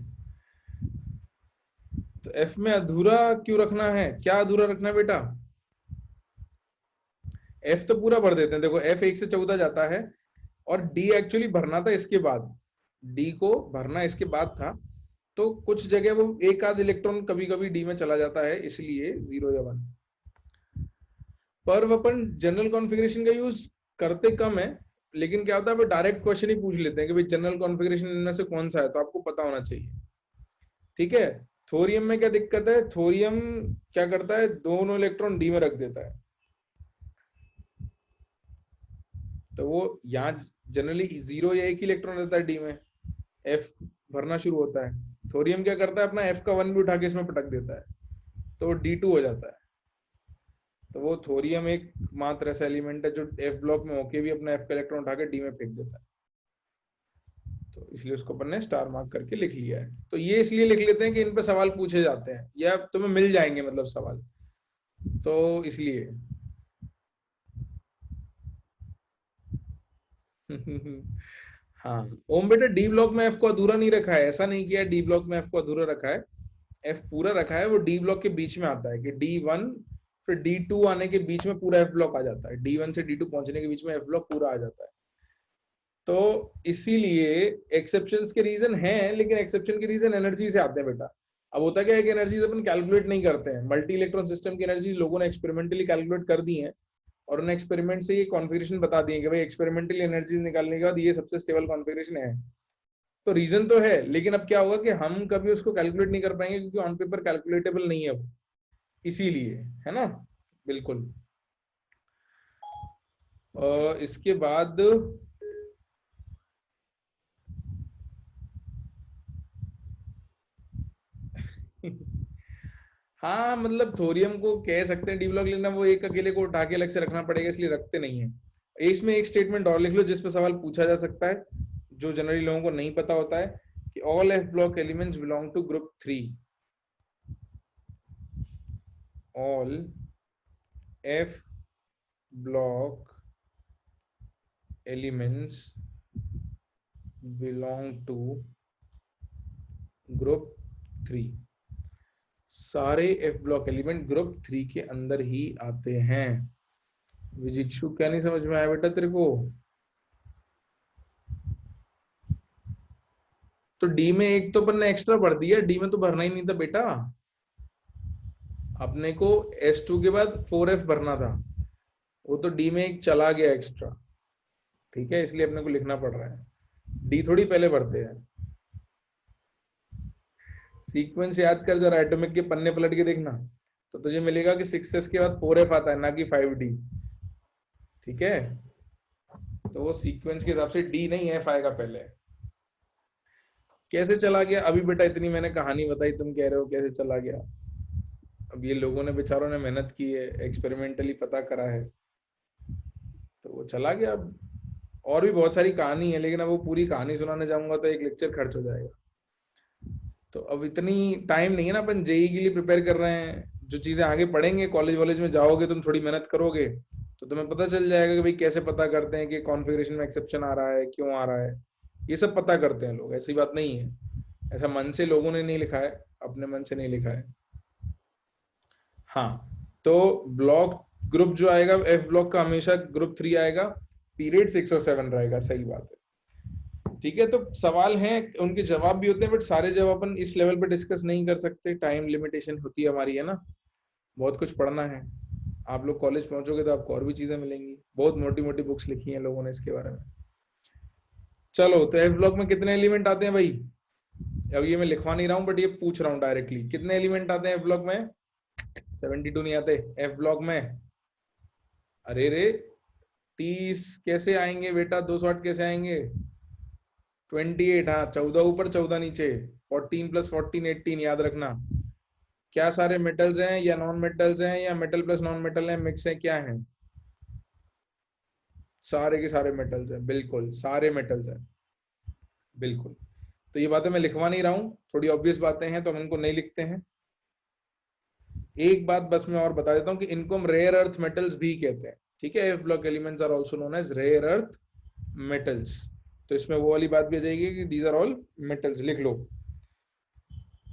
तो F में अधूरा क्यों रखना है, क्या अधूरा रखना है बेटा? F तो पूरा भर देते हैं, देखो F 1 से 14 जाता है और D एक्चुअली भरना था इसके बाद, D को भरना इसके बाद था, तो कुछ जगह वो एक आध इलेक्ट्रॉन कभी कभी D में चला जाता है, इसलिए 0 या 1। पर अपन जनरल कॉन्फ़िगरेशन का यूज करते कम है, लेकिन क्या होता है डायरेक्ट क्वेश्चन ही पूछ लेते हैं कि भाई जनरल कॉन्फ़िगरेशन इनमें से कौन सा है, तो आपको पता होना चाहिए। ठीक है, थोरियम में क्या दिक्कत है, थोरियम क्या करता है, दोनों इलेक्ट्रॉन डी में रख देता है, तो वो यहाँ जनरली 0 या 1 ही इलेक्ट्रॉन रहता है डी में, एफ भरना शुरू होता है। थोरियम क्या करता है, अपना एफ का 1 भी उठा के इसमें पटक देता है, तो D2 हो जाता है। तो वो थोरियम एक मात्र ऐसा एलिमेंट है जो एफ ब्लॉक में होके भी अपना एफ का इलेक्ट्रॉन उठा के डी में फेंक देता है, तो इसलिए उसको अपन ने स्टार मार्क करके लिख लिया है। तो ये इसलिए लिख लेते हैं कि इन पे सवाल पूछे जाते हैं या तुम्हें मिल जाएंगे मतलब सवाल, तो इसलिए हाँ ओम बेटा, डी ब्लॉक में एफ को अधूरा नहीं रखा है, ऐसा नहीं किया डी ब्लॉक में एफ को अधूरा रखा है, एफ पूरा रखा है। वो डी ब्लॉक के बीच में आता है कि D1 फिर D2 आने के बीच में पूरा एफ ब्लॉक आ जाता है, D1 से D2 पहुंचने के बीच में एफ ब्लॉक पूरा आ जाता है। तो इसीलिए एक्सेप्शंस के रीजन हैं, लेकिन एक्सेप्शन के रीजन एनर्जी से आते हैं बेटा। अब होता क्या है कि एनर्जीज अपन कैलकुलेट नहीं करते हैं, मल्टी इलेक्ट्रॉन सिस्टम की एनर्जी लोगों ने एक्सपेरिमेंटली कैलकुलेट कर दी है और उन एक्सपेरिमेंट से ये कॉन्फ़िगरेशन बता दिए कि भाई एक्सपेरिमेंटली एनर्जी निकालने के बाद ये सबसे स्टेबल कॉन्फ़िगरेशन है। तो रीजन तो है, लेकिन अब क्या होगा कि हम कभी उसको कैलकुलेट नहीं कर पाएंगे क्योंकि ऑन पेपर कैलकुलेटेबल नहीं है वो, इसीलिए, है ना। बिल्कुल। इसके बाद हाँ मतलब थोरियम को कह सकते हैं डी ब्लॉक, लेकिन वो एक अकेले को उठा के अलग से रखना पड़ेगा, इसलिए रखते नहीं है। इसमें एक स्टेटमेंट और लिख लो जिस पे सवाल पूछा जा सकता है, जो जनरली लोगों को नहीं पता होता है, कि all f block elements belong to group 3। All f block elements belong to group 3। सारे एफ ब्लॉक एलिमेंट ग्रुप 3 के अंदर ही आते हैं। विजिक्षु क्या नहीं समझ में आया बेटा तेरे को? तो डी में एक तो अपन ने एक्स्ट्रा भर दिया, डी में तो भरना ही नहीं था बेटा, अपने को S2 के बाद 4F भरना था, वो तो डी में एक चला गया एक्स्ट्रा। ठीक है, इसलिए अपने को लिखना पड़ रहा है, डी थोड़ी पहले भरते हैं। सीक्वेंस याद कर जरा, एटॉमिक के पन्ने पलट के देखना, तो तुझे मिलेगा कि 6S के बाद 4F आता है, ना कि 5D। ठीक है, तो वो सीक्वेंस के हिसाब से डी नहीं F आएगा पहले। कैसे चला गया अभी बेटा, इतनी मैंने कहानी बताई, तुम कह रहे हो कैसे चला गया। अब ये लोगों ने बेचारों ने मेहनत की है, एक्सपेरिमेंटली पता करा है, तो वो चला गया। अब और भी बहुत सारी कहानी है, लेकिन अब वो पूरी कहानी सुनाने जाऊंगा तो एक लेक्चर खर्च हो जाएगा। तो अब इतनी टाइम नहीं है ना, अपन जेई के लिए प्रिपेयर कर रहे हैं, जो चीजें आगे पढ़ेंगे, कॉलेज वॉलेज में जाओगे तुम थोड़ी मेहनत करोगे तो तुम्हें पता चल जाएगा कि भाई कैसे पता करते हैं कि कॉन्फ़िगरेशन में एक्सेप्शन आ रहा है, क्यों आ रहा है, ये सब पता करते हैं लोग, ऐसी बात नहीं है। ऐसा मन से लोगों ने नहीं लिखा है, अपने मन से नहीं लिखा है। हाँ, तो ब्लॉक ग्रुप जो आएगा एफ ब्लॉक का हमेशा ग्रुप 3 आएगा, पीरियड 6 और 7 रहेगा, सही बात है। ठीक है, तो सवाल हैं, उनके जवाब भी होते हैं, बट सारे जवाब अपन इस लेवल पे डिस्कस नहीं कर सकते, टाइम लिमिटेशन होती है हमारी, है ना, बहुत कुछ पढ़ना है। आप लोग कॉलेज पहुंचोगे तो आपको और भी चीजें मिलेंगी, बहुत मोटी मोटी बुक्स लिखी हैं लोगों ने इसके बारे में। चलो, तो एफ ब्लॉक में कितने एलिमेंट आते हैं भाई? अब ये मैं लिखवा नहीं रहा हूँ बट ये पूछ रहा हूँ डायरेक्टली, कितने एलिमेंट आते हैं एफ ब्लॉक में? 72 नहीं आते एफ ब्लॉक में। अरे रे 30 कैसे आएंगे बेटा, 208 कैसे आएंगे? 28, हाँ 14 ऊपर 14 नीचे, 14 प्लस 14 18, याद रखना। क्या सारे मेटल्स हैं या नॉन मेटल्स हैं या मेटल प्लस नॉन मेटल है, मिक्स है, क्या है? सारे के सारे मेटल्स हैं, बिल्कुल सारे मेटल्स हैं, बिल्कुल। तो ये बातें मैं लिखवा नहीं रहा हूँ, थोड़ी ऑब्वियस बातें हैं तो हम उनको नहीं लिखते हैं। एक बात बस मैं और बता देता हूँ कि इनको हम रेयर अर्थ मेटल्स भी कहते हैं, ठीक है। F block elements are also known as rare earth metals. तो इसमें वो वाली बात भी आ जाएगी कि दीज आर ऑल मेटल्स, लिख लो।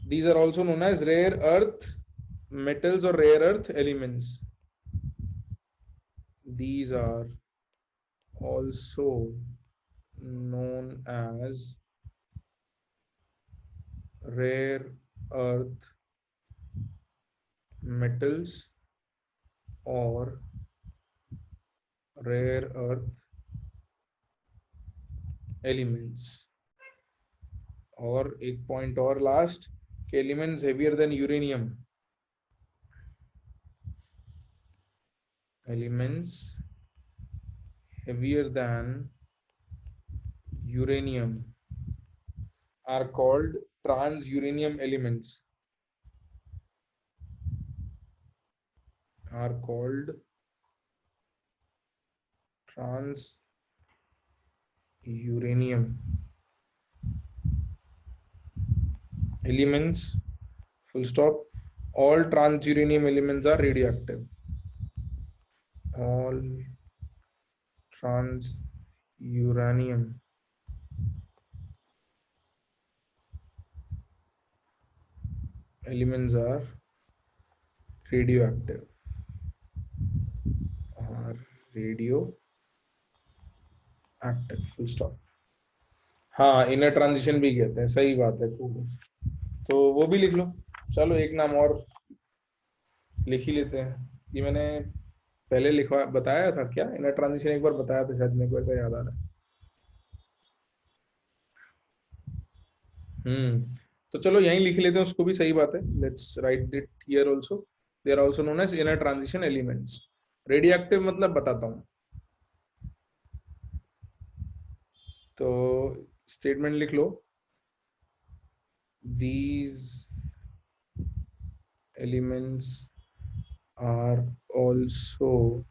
These are also known as rare earth metals or rare earth elements. These are also known as rare earth metals or rare earth elements. और एक पॉइंट और लास्ट, के elements heavier than uranium, elements heavier than uranium are called transuranium elements, are called transuranium elements, full stop. All transuranium elements are radioactive. All transuranium elements are radioactive, are radioactive, full stop. हाँ inner transition भी कहते हैं, सही बात है, तो वो भी लिख लो। चलो एक नाम और लिख ही लेते हैं, ये मैंने पहले लिखवा बताया था क्या, इनर ट्रांजिशन एक बार बताया था शायद, मेरे को ऐसा याद आ रहा है। तो चलो यहीं लिख लेते हैं उसको भी, सही बात है। Let's write it here also, they are also known as inner transition elements. Radioactive मतलब बताता हूं, तो स्टेटमेंट लिख लो, these elements are also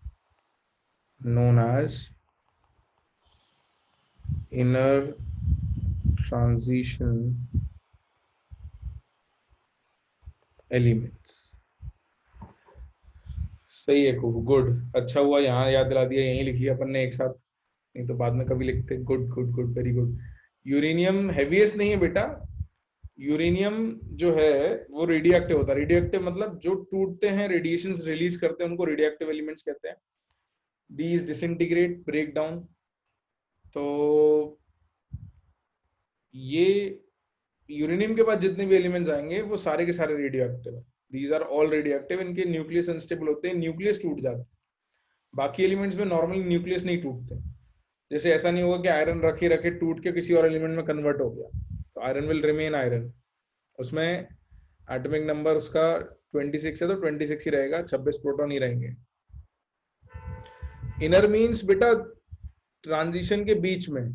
known as inner transition elements। सही है, खूब, गुड, अच्छा हुआ यहाँ याद दिला दिया, यहीं लिखिए अपन ने एक साथ, नहीं तो बाद में कभी लिखते। Good good good, very good. Uranium heaviest नहीं है बेटा, यूरेनियम जो है वो रेडियोएक्टिव होता है। रेडियोएक्टिव मतलब जो टूटते हैं, रेडिएशंस रिलीज करते हैं, उनको रेडियोएक्टिव एलिमेंट्स कहते हैं। These disintegrate, break down. तो ये यूरेनियम के बाद जितने भी एलिमेंट्स आएंगे वो सारे के सारे रेडियोएक्टिव है। These are all radioactive. इनके न्यूक्लियस अनस्टेबल होते हैं, न्यूक्लियस टूट जाते हैं। बाकी एलिमेंट्स में नॉर्मली न्यूक्लियस नहीं टूटते। जैसे ऐसा नहीं होगा कि आयरन रखे रखे टूट के किसी और एलिमेंट में कन्वर्ट हो गया, तो आयरन विल रिमेन आयरन। उसमें एटॉमिक नंबर उसका 26 है तो 26 ही रहेगा, 26 प्रोटॉन ही रहेंगे। इनर मींस बेटा ट्रांजिशन के बीच में,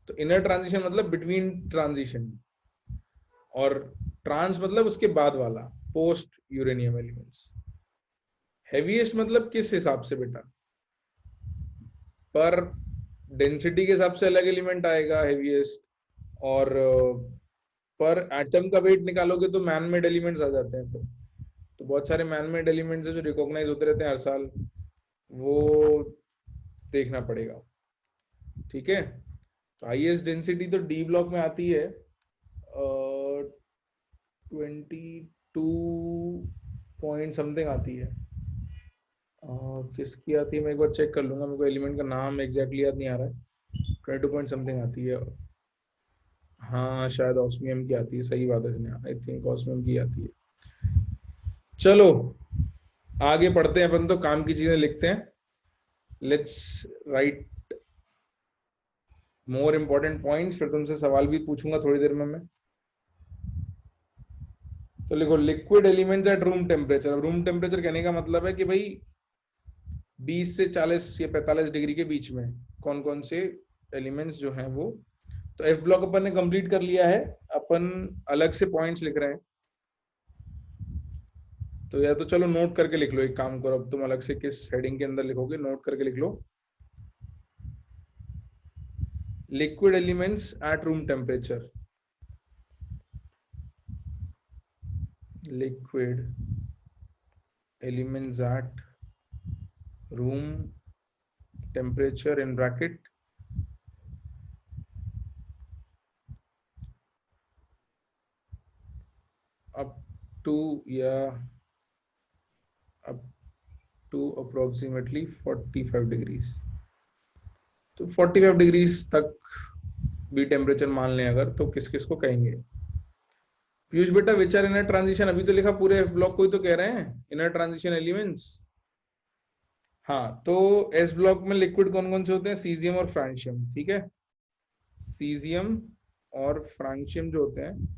तो इनर ट्रांजिशन मतलब बिटवीन ट्रांजिशन, और ट्रांस मतलब उसके बाद वाला, पोस्ट यूरेनियम एलिमेंट्स। हेवीएस्ट मतलब किस हिसाब से बेटा, पर डेंसिटी के हिसाब से अलग एलिमेंट आएगा हेवीएस्ट, और पर एटम का वेट निकालोगे तो मैन मेड एलिमेंट्स आ जाते हैं। तो बहुत सारे मैन मेड एलिमेंट्स है जो रिकॉग्नाइज होते रहते हैं हर साल, वो देखना पड़ेगा, ठीक है। तो हाईएस्ट डेंसिटी तो डी ब्लॉक में आती है, 22 पॉइंट समथिंग आती है। किसकी आती है मैं एक बार चेक कर लूंगा, मेरे को एलिमेंट का नाम एग्जैक्टली याद नहीं आ रहा है। 22 पॉइंट समथिंग आती है, हाँ शायद ऑस्मियम की आती है, सही बात है, आई थिंक ऑस्मियम की आती है। चलो आगे पढ़ते हैं अपन, तो काम की चीजें लिखते हैं। Let's write more important points, फिर तुमसे सवाल भी पूछूंगा थोड़ी देर में मैं। तो लिखो liquid elements at room temperature. Room temperature कहने का मतलब है कि भाई 20 से 40 या 45 डिग्री के बीच में कौन कौन से एलिमेंट्स जो हैं वो। तो एफ ब्लॉक अपन ने कंप्लीट कर लिया है, अपन अलग से पॉइंट्स लिख रहे हैं। तो या तो चलो नोट करके लिख लो, एक काम करो, अब तुम अलग से किस हेडिंग के अंदर लिखोगे, नोट करके लिख लो। Liquid elements at room temperature. Liquid elements at room temperature in bracket up to या up to approximately 45 डिग्रीज। तो 45 डिग्रीज तक भी टेम्परेचर मान लें अगर, तो किस किस को कहेंगे। पीयूष बेटा विच आर इनर ट्रांजिशन, अभी तो लिखा पूरे ब्लॉक को ही तो कह रहे हैं इनर ट्रांजिशन एलिमेंट्स। हाँ, तो एस ब्लॉक में लिक्विड कौन कौन से होते हैं, सीजियम और फ्रांशियम। ठीक है, सीजियम और फ्रांशियम जो होते हैं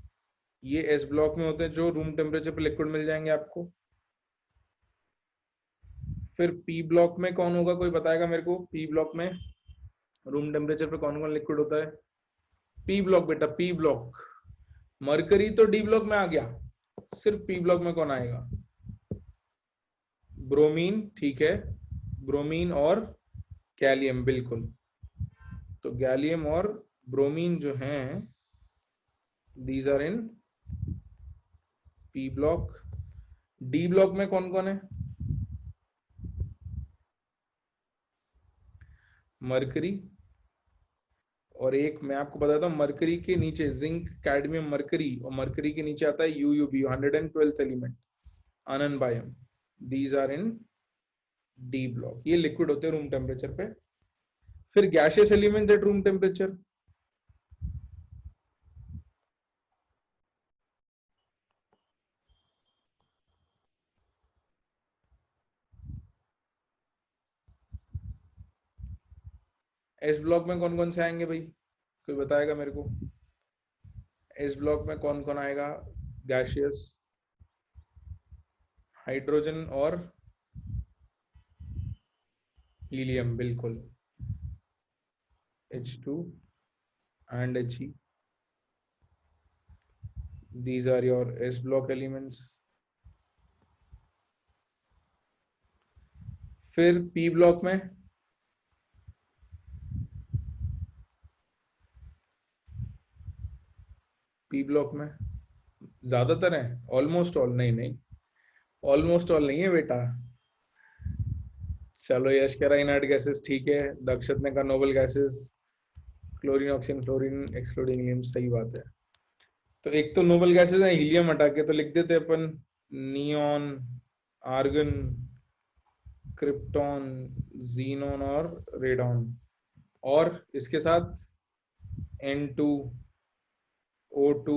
ये एस ब्लॉक में होते हैं, जो रूम टेम्परेचर पे लिक्विड मिल जाएंगे आपको। फिर पी ब्लॉक में कौन होगा, कोई बताएगा मेरे को, पी ब्लॉक में रूम टेम्परेचर पे कौन कौन लिक्विड होता है। पी ब्लॉक बेटा, पी ब्लॉक, मरकरी तो डी ब्लॉक में आ गया, सिर्फ पी ब्लॉक में कौन आएगा, ब्रोमीन। ठीक है, ब्रोमीन और गैलियम, बिल्कुल। तो गैलियम और ब्रोमीन जो हैं these are in p block. D block में कौन कौन है, मरकरी, और एक मैं आपको बताता हूँ, मरकरी के नीचे जिंक, कैडमियम, मरकरी, और मरकरी के नीचे आता है UUB, 112th element, ununbium. These are in d block. ये लिक्विड होते हैं रूम टेम्परेचर पे। फिर gaseous elements at room temperature. S block में कौन कौन से आएंगे भाई, कोई बताएगा मेरे को। एस ब्लॉक में कौन कौन आएगा, गैशियस, हाइड्रोजन और हीलियम, बिल्कुल, H2 and He, these are your S block elements. फिर P ब्लॉक में P ब्लॉक में ज्यादातर है, ऑलमोस्ट ऑल, नहीं नहीं ऑलमोस्ट ऑल नहीं है बेटा। चलो यश कह रहा इनर्ट गैसेस, ठीक है। दक्षत ने कहा noble gases, chlorine, oxygen, fluorine, excluding helium, सही बात है। तो एक तो नोबल गैसेस है, हीलियम हटा के तो लिख देते अपन नियॉन, आर्गन, क्रिप्टॉन, जीनोन और रेडॉन, और इसके साथ N2, O2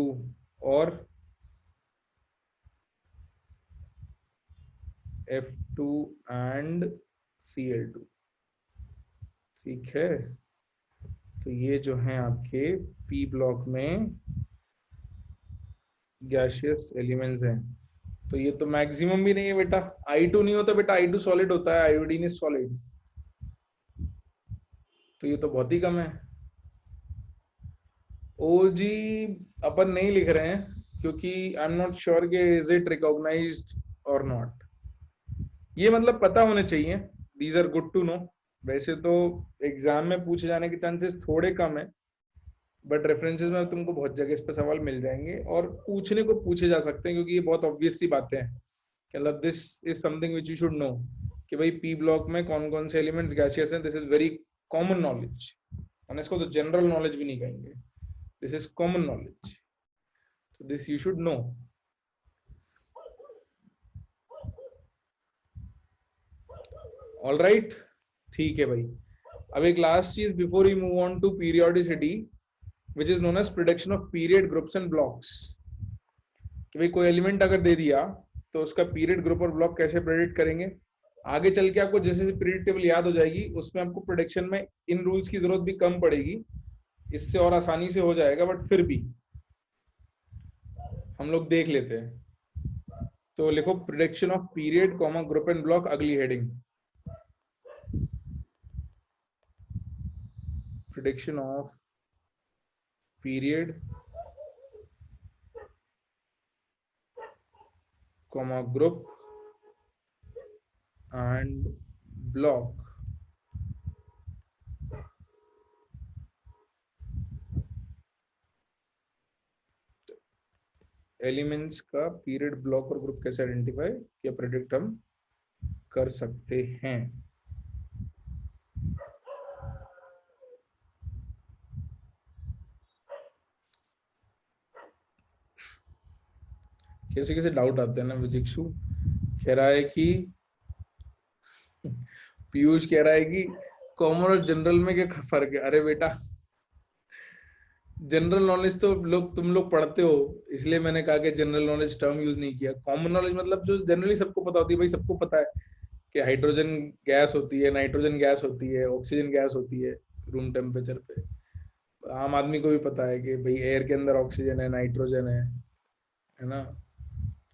और F2 एंड Cl2। ठीक है, तो ये जो है आपके P ब्लॉक में गैसियस एलिमेंट्स हैं। तो ये तो मैक्सिमम भी नहीं है बेटा, I2 नहीं होता बेटा, I2 सॉलिड होता है, आयोडीन इज सॉलिड, तो ये तो बहुत ही कम है। OG अपन नहीं लिख रहे हैं क्योंकि आई एम नॉट श्योर कि इज इट रिकॉग्नाइज्ड और नॉट, ये मतलब पता होने चाहिए। These are good to know. वैसे तो एग्जाम में पूछे जाने के चांसेस थोड़े कम है, बट रेफरेंसेस में तुमको बहुत जगह इस पे सवाल मिल जाएंगे और पूछने को पूछे जा सकते हैं, क्योंकि ये बहुत ऑब्वियस सी बातें हैं। मतलब this is something which you should know कि भाई पी ब्लॉक में कौन कौन से एलिमेंट्स गैसियस हैं। This is very common knowledge, और इसको तो जनरल नॉलेज भी नहीं कहेंगे, this is common knowledge, so this you should know. All right, ठीक है भाई। अब एक लास्ट चीज before we move on to periodicity, which is known as prediction of period, groups and blocks. कि भाई कोई एलिमेंट अगर दे दिया तो उसका पीरियड, ग्रुप और ब्लॉक कैसे प्रेडिक्ट करेंगे। आगे चल के आपको जैसे पीरियड टेबल याद हो जाएगी, उसमें आपको प्रेडिक्शन में इन रूल्स की जरूरत भी कम पड़ेगी, इससे और आसानी से हो जाएगा, बट फिर भी हम लोग देख लेते हैं। तो लिखो prediction of period comma group and block, अगली heading prediction of period comma group and block. Elements का पीरियड, ब्लॉक और ग्रुप कैसे आइडेंटिफाई या प्रेडिक्ट हम कर सकते हैं। कैसे कैसे डाउट आते हैं ना। विजिक्षु कह रहा है कि पीयूष कह रहा है कि कॉमन और जनरल में क्या फर्क है। अरे बेटा, जनरल नॉलेज तो तुम लोग पढ़ते हो, इसलिए मैंने कहा कि जनरल नॉलेज टर्म यूज नहीं किया। कॉमन नॉलेज मतलब जो जनरली सबको पता होती है। भाई सबको पता है कि हाइड्रोजन गैस होती है, नाइट्रोजन गैस होती है, ऑक्सीजन गैस होती है रूम टेम्परेचर पे। आम आदमी को भी पता है कि भाई एयर के अंदर ऑक्सीजन है, नाइट्रोजन है ना।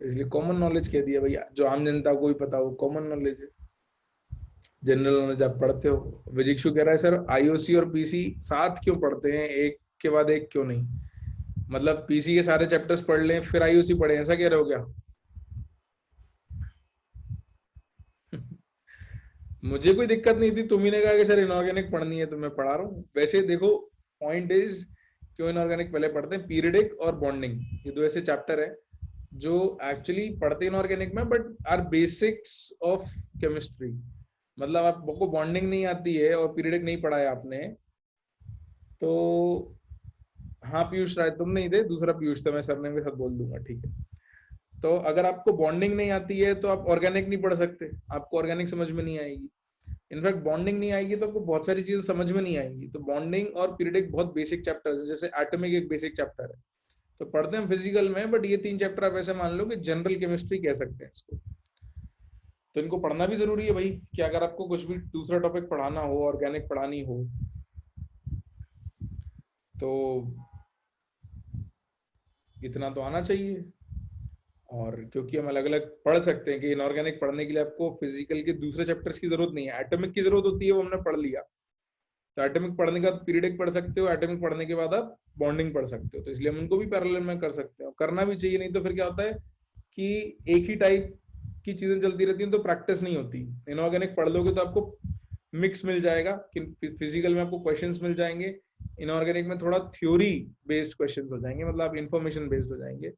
इसलिए कॉमन नॉलेज कह दिया भाई, जो आम जनता को भी पता हो कॉमन नॉलेज है। जनरल नॉलेज आप पढ़ते हो। विजिक्षु कह रहा है सर आईओसी और पीसी साथ क्यों पढ़ते हैं, एक के बाद एक क्यों नहीं? मतलब पीसी के सारे चैप्टर्स पढ़ लें फिर आईओसी पढ़े, ऐसा कह रहे हो क्या? मुझे कोई दिक्कत नहीं थी, तुम्ही ने कहा कि सर इनऑर्गेनिक पढ़नी है तो मैं पढ़ा रहा हूँ। वैसे देखो, पॉइंट इज क्यों इनऑर्गेनिक पहले पढ़ते हैं। पीरियडिक और बॉन्डिंग, ये दो ऐसे चैप्टर है जो एक्चुअली पढ़ते इनऑर्गेनिक में, but our basics of chemistry. मतलब आपको बॉन्डिंग नहीं आती है और पीरियडिक नहीं पढ़ा है आपने तो। हाँ पीयूष राय तुम नहीं थे, दूसरा पीयूष था, मैं सरनेम के साथ बोल दूंगा, ठीक है। तो अगर आपको बॉन्डिंग नहीं आती है तो आप ऑर्गेनिक नहीं पढ़ सकते, आपको ऑर्गेनिक समझ में नहीं आएगी। इनफैक्ट बॉन्डिंग नहीं आएगी तो आपको बहुत सारी चीजें समझ में नहीं आएंगी। तो बॉन्डिंग और पीरियडिक बहुत बेसिक चैप्टर्स हैं, जैसे एटॉमिक एक बेसिक चैप्टर है। तो पढ़ते हैं फिजिकल में, बट ये 3 चैप्टर आप ऐसे मान लो कि जनरल केमिस्ट्री कह सकते हैं इसको। तो इनको पढ़ना भी जरूरी है भाई, कि अगर आपको कुछ भी दूसरा टॉपिक पढ़ाना हो, ऑर्गेनिक पढ़ानी हो, तो इतना तो आना चाहिए। और क्योंकि हम अलग अलग पढ़ सकते हैं कि इनऑर्गेनिक पढ़ने के लिए आपको फिजिकल के दूसरे चैप्टर्स की जरूरत नहीं है, एटॉमिक की जरूरत होती है, वो हमने पढ़ लिया। तो एटॉमिक पढ़ने के बाद पीरियडिक पढ़ सकते हो, एटॉमिक पढ़ने के बाद आप बॉन्डिंग पढ़ सकते हो। तो इसलिए हम उनको भी पैरेलल में कर सकते हो, करना भी चाहिए। नहीं तो फिर क्या होता है कि एक ही टाइप की चीजें चलती रहती हैं तो प्रैक्टिस नहीं होती। इनऑर्गेनिक पढ़ लोगे तो आपको मिक्स मिल जाएगा कि फिजिकल में आपको क्वेश्चंस मिल जाएंगे, इनऑर्गेनिक में थोड़ा थ्योरी बेस्ड क्वेश्चंस हो जाएंगे, मतलब आप इंफॉर्मेशन बेस्ड हो जाएंगे।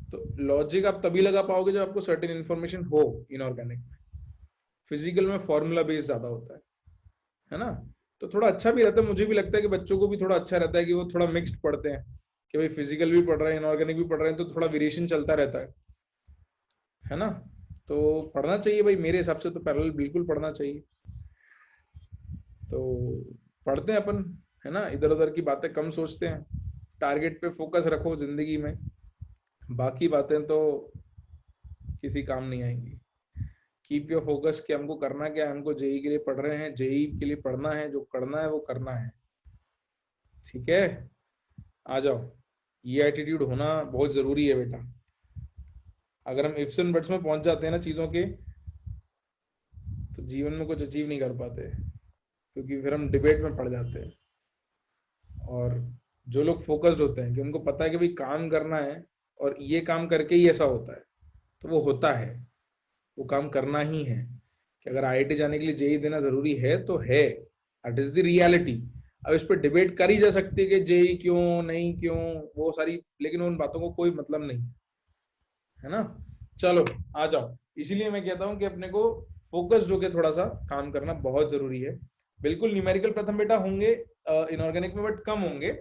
तो लॉजिक आप तभी लगा पाओगे जब आपको सर्टेन इन्फॉर्मेशन हो इनऑर्गेनिक में। फिजिकल में फॉर्मूला बेस्ड ज्यादा होता है ना। तो थोड़ा अच्छा भी रहता है, मुझे भी लगता है कि बच्चों को भी थोड़ा अच्छा रहता है कि वो थोड़ा मिक्स्ड पढ़ते हैं, कि भाई फिजिकल भी पढ़ रहे हैं इनऑर्गेनिक भी पढ़ रहे हैं, तो थोड़ा वेरिएशन चलता रहता है ना। तो पढ़ना चाहिए भाई, मेरे हिसाब से तो पैरेलल बिल्कुल पढ़ना चाहिए। तो पढ़ते हैं अपन, है ना, इधर उधर की बातें कम सोचते हैं, टारगेट पे फोकस रखो जिंदगी में, बाकी बातें तो किसी काम नहीं आएंगी। कीप योर फोकस कि हमको करना क्या है। हमको जेई के लिए पढ़ रहे हैं, जेई के लिए पढ़ना है, जो करना है वो करना है, ठीक है। आ जाओ, ये एटीट्यूड होना बहुत जरूरी है बेटा। अगर हम इफ्स एंड बट्स में पहुंच जाते हैं ना चीजों के, तो जीवन में कुछ अचीव नहीं कर पाते, क्योंकि फिर हम डिबेट में पड़ जाते हैं। और जो लोग फोकस्ड होते हैं कि उनको पता है कि भाई काम करना है और ये काम करके ही ऐसा होता है, तो वो होता है, वो काम करना ही है। कि अगर आईआईटी जाने के लिए जेई देना जरूरी है तो है, दैट इज द रियलिटी। अब इस पर डिबेट करी जा सकती है कि जेई क्यों नहीं, क्यों, वो सारी, लेकिन उन बातों को कोई मतलब नहीं, है ना। चलो आ जाओ, इसीलिए मैं कहता हूं कि अपने को फोकस्ड होकर थोड़ा सा काम करना बहुत जरूरी है। बिल्कुल न्यूमेरिकल प्रथम बेटा होंगे इनऑर्गेनिक में, बट कम होंगे।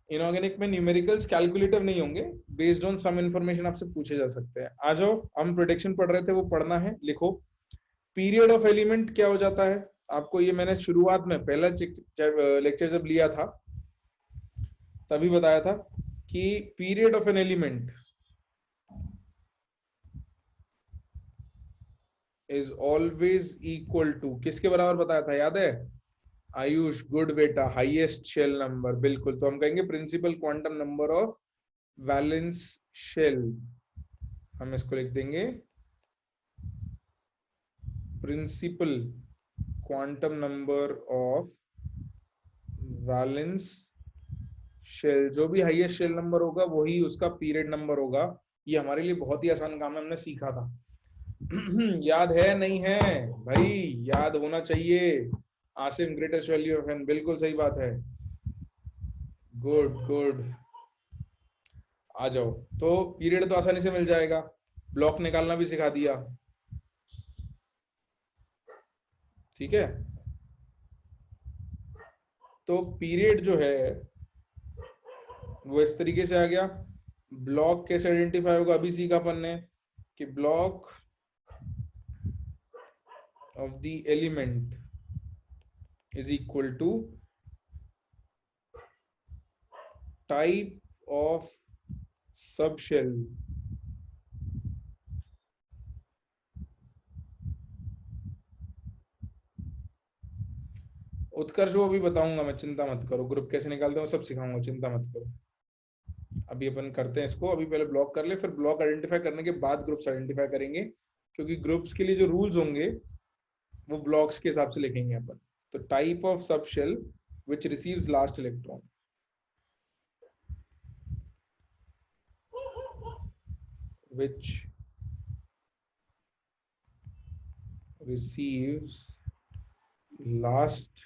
इनऑर्गेनिक में न्यूमेरिकल्स कैलकुलेटिव नहीं होंगे, बेस्ड ऑन सम इंफॉर्मेशन आपसे पूछे जा सकते हैं। आ जाओ, हम प्रोडिक्शन पढ़ रहे थे, वो पढ़ना है, लिखो। पीरियड ऑफ एलिमेंट क्या हो जाता है आपको, ये मैंने शुरुआत में पहला लेक्चर जब लिया था तभी बताया था कि period of an element is always equal to, किसके बराबर बताया था, याद है? आयुष गुड बेटा, हाईएस्ट शेल नंबर, बिल्कुल। तो हम कहेंगे principal quantum number of valence shell, हम इसको लिख देंगे principal quantum number of valence shell. जो भी हाईएस्ट शेल नंबर होगा वही उसका पीरियड नंबर होगा। ये हमारे लिए बहुत ही आसान काम है, हमने सीखा था। याद है नहीं है भाई? याद होना चाहिए। Asim greatest value of n, बिल्कुल सही बात है। गुड गुड, आ जाओ। तो पीरियड तो आसानी से मिल जाएगा, ब्लॉक निकालना भी सिखा दिया, ठीक है। तो पीरियड जो है वो इस तरीके से आ गया। ब्लॉक कैसे आइडेंटिफाई होगा अभी सीखा अपन ने, कि block of the element is equal to type of subshell. Utkarsh वो अभी बताऊंगा मैं, चिंता मत करो। ग्रुप कैसे निकालते हैं वो सब सिखाऊंगा, चिंता मत करो। अभी अपन करते हैं इसको, अभी पहले ब्लॉक कर ले, फिर ब्लॉक आइडेंटिफाई करने के बाद ग्रुप्स आइडेंटिफाई करेंगे, क्योंकि ग्रुप्स के लिए जो रूल्स होंगे वो ब्लॉक्स के हिसाब से लिखेंगे अपन। तो type of subshell which receives last electron, which receives last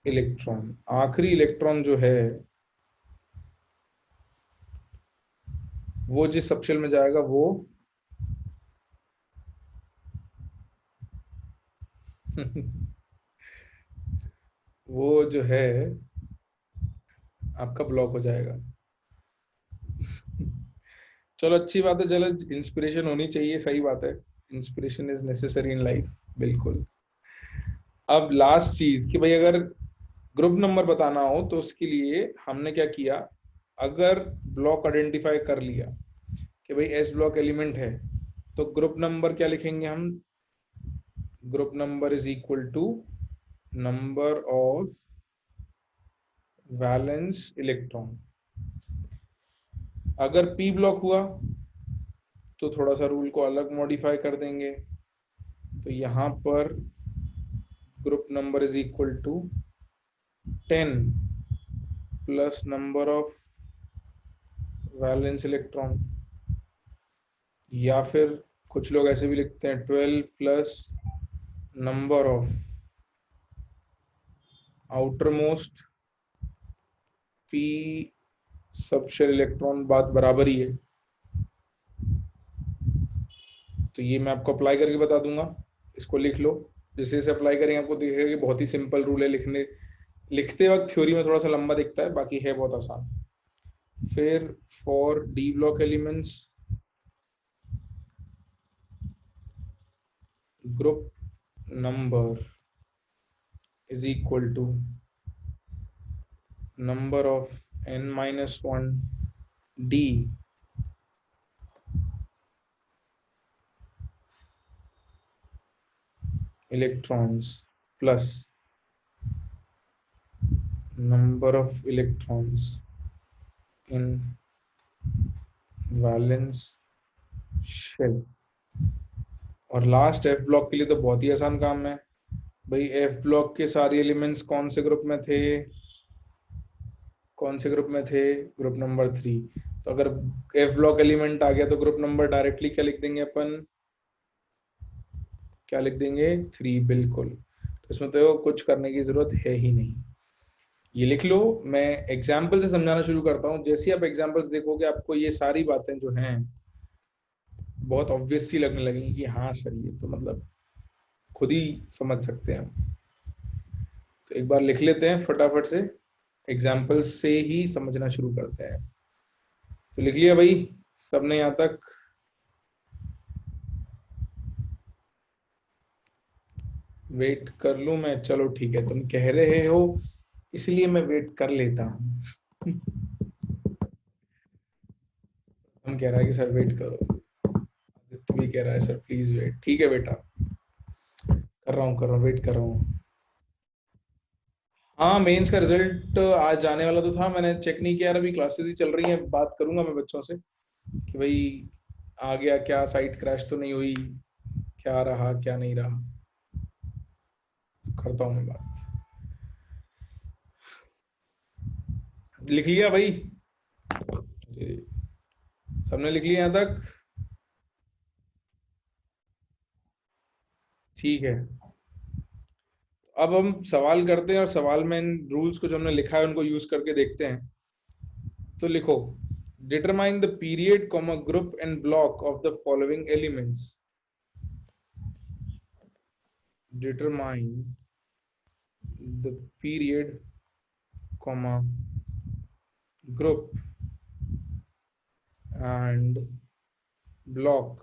electron, आखिरी इलेक्ट्रॉन जो है वो जिस सबशेल में जाएगा वो वो जो है आपका ब्लॉक हो जाएगा। चलो अच्छी बात है, चलो इंस्पिरेशन होनी चाहिए, सही बात है। Inspiration is necessary in life, बिल्कुल। अब लास्ट चीज कि भाई अगर ग्रुप नंबर बताना हो तो उसके लिए हमने क्या किया, अगर ब्लॉक आइडेंटिफाई कर लिया कि भाई एस ब्लॉक एलिमेंट है, तो ग्रुप नंबर क्या लिखेंगे हम? Group number is equal to number of valence electron. अगर पी ब्लॉक हुआ तो थोड़ा सा रूल को अलग मॉडिफाई कर देंगे। तो यहां पर group number is equal to 10 plus number of valence electron, या फिर कुछ लोग ऐसे भी लिखते हैं 12 plus number of outermost p subshell electron, बात बराबर ही है। तो ये मैं आपको अप्लाई करके बता दूंगा, इसको लिख लो। जैसे जैसे अप्लाई करेंगे आपको दिखेगा कि बहुत ही सिंपल रूल है, लिखते वक्त थ्योरी में थोड़ा सा लंबा दिखता है, बाकी है बहुत आसान। फिर for d block elements group number is equal to number of n-1 d electrons plus number of electrons in valence shell। और लास्ट एफ ब्लॉक के लिए तो बहुत ही आसान काम है भाई। एफ ब्लॉक के सारे एलिमेंट्स कौन से ग्रुप में थे? कौन से ग्रुप में थे? Group number 3। तो अगर एफ ब्लॉक एलिमेंट आ गया तो ग्रुप नंबर डायरेक्टली क्या लिख देंगे अपन? क्या लिख देंगे? 3, बिल्कुल। तो इसमें तो कुछ करने की जरूरत है ही नहीं, ये लिख लो। मैं एग्जाम्पल से समझाना शुरू करता हूँ, जैसे आप एग्जाम्पल्स देखोगे आपको ये सारी बातें जो हैं बहुत ऑब्वियस सी लगने लगेंगी कि हाँ सर ये तो मतलब खुद ही समझ सकते हैं हम। तो एक बार लिख लेते हैं फटाफट से, एग्जाम्पल से ही समझना शुरू करते हैं। तो लिख लिया भाई सबने यहाँ तक? वेट कर लूं मैं? चलो ठीक है, तुम कह रहे हो इसलिए मैं वेट कर लेता हूँ। हम कह रहा है कि सर वेट करो, आदित्य भी कह रहा है सर प्लीज वेट। ठीक है बेटा, कर रहा हूँ वेट कर रहा हूँ। हाँ, मेंस का रिजल्ट आज जाने वाला तो था, मैंने चेक नहीं किया यार, अभी क्लासेस ही चल रही हैं। बात करूंगा मैं बच्चों से कि भाई आ गया क्या, साइट क्रैश तो नहीं हुई, क्या रहा क्या नहीं रहा, करता हूँ मैं बात। लिख लिया भाई? जी, सबने लिख लिया यहाँ तक? ठीक है, अब हम सवाल करते हैं और सवाल में इन रूल्स को जो हमने लिखा है उनको यूज करके देखते हैं। तो लिखो, determine the period comma group and block of the following elements. Determine the period comma group and block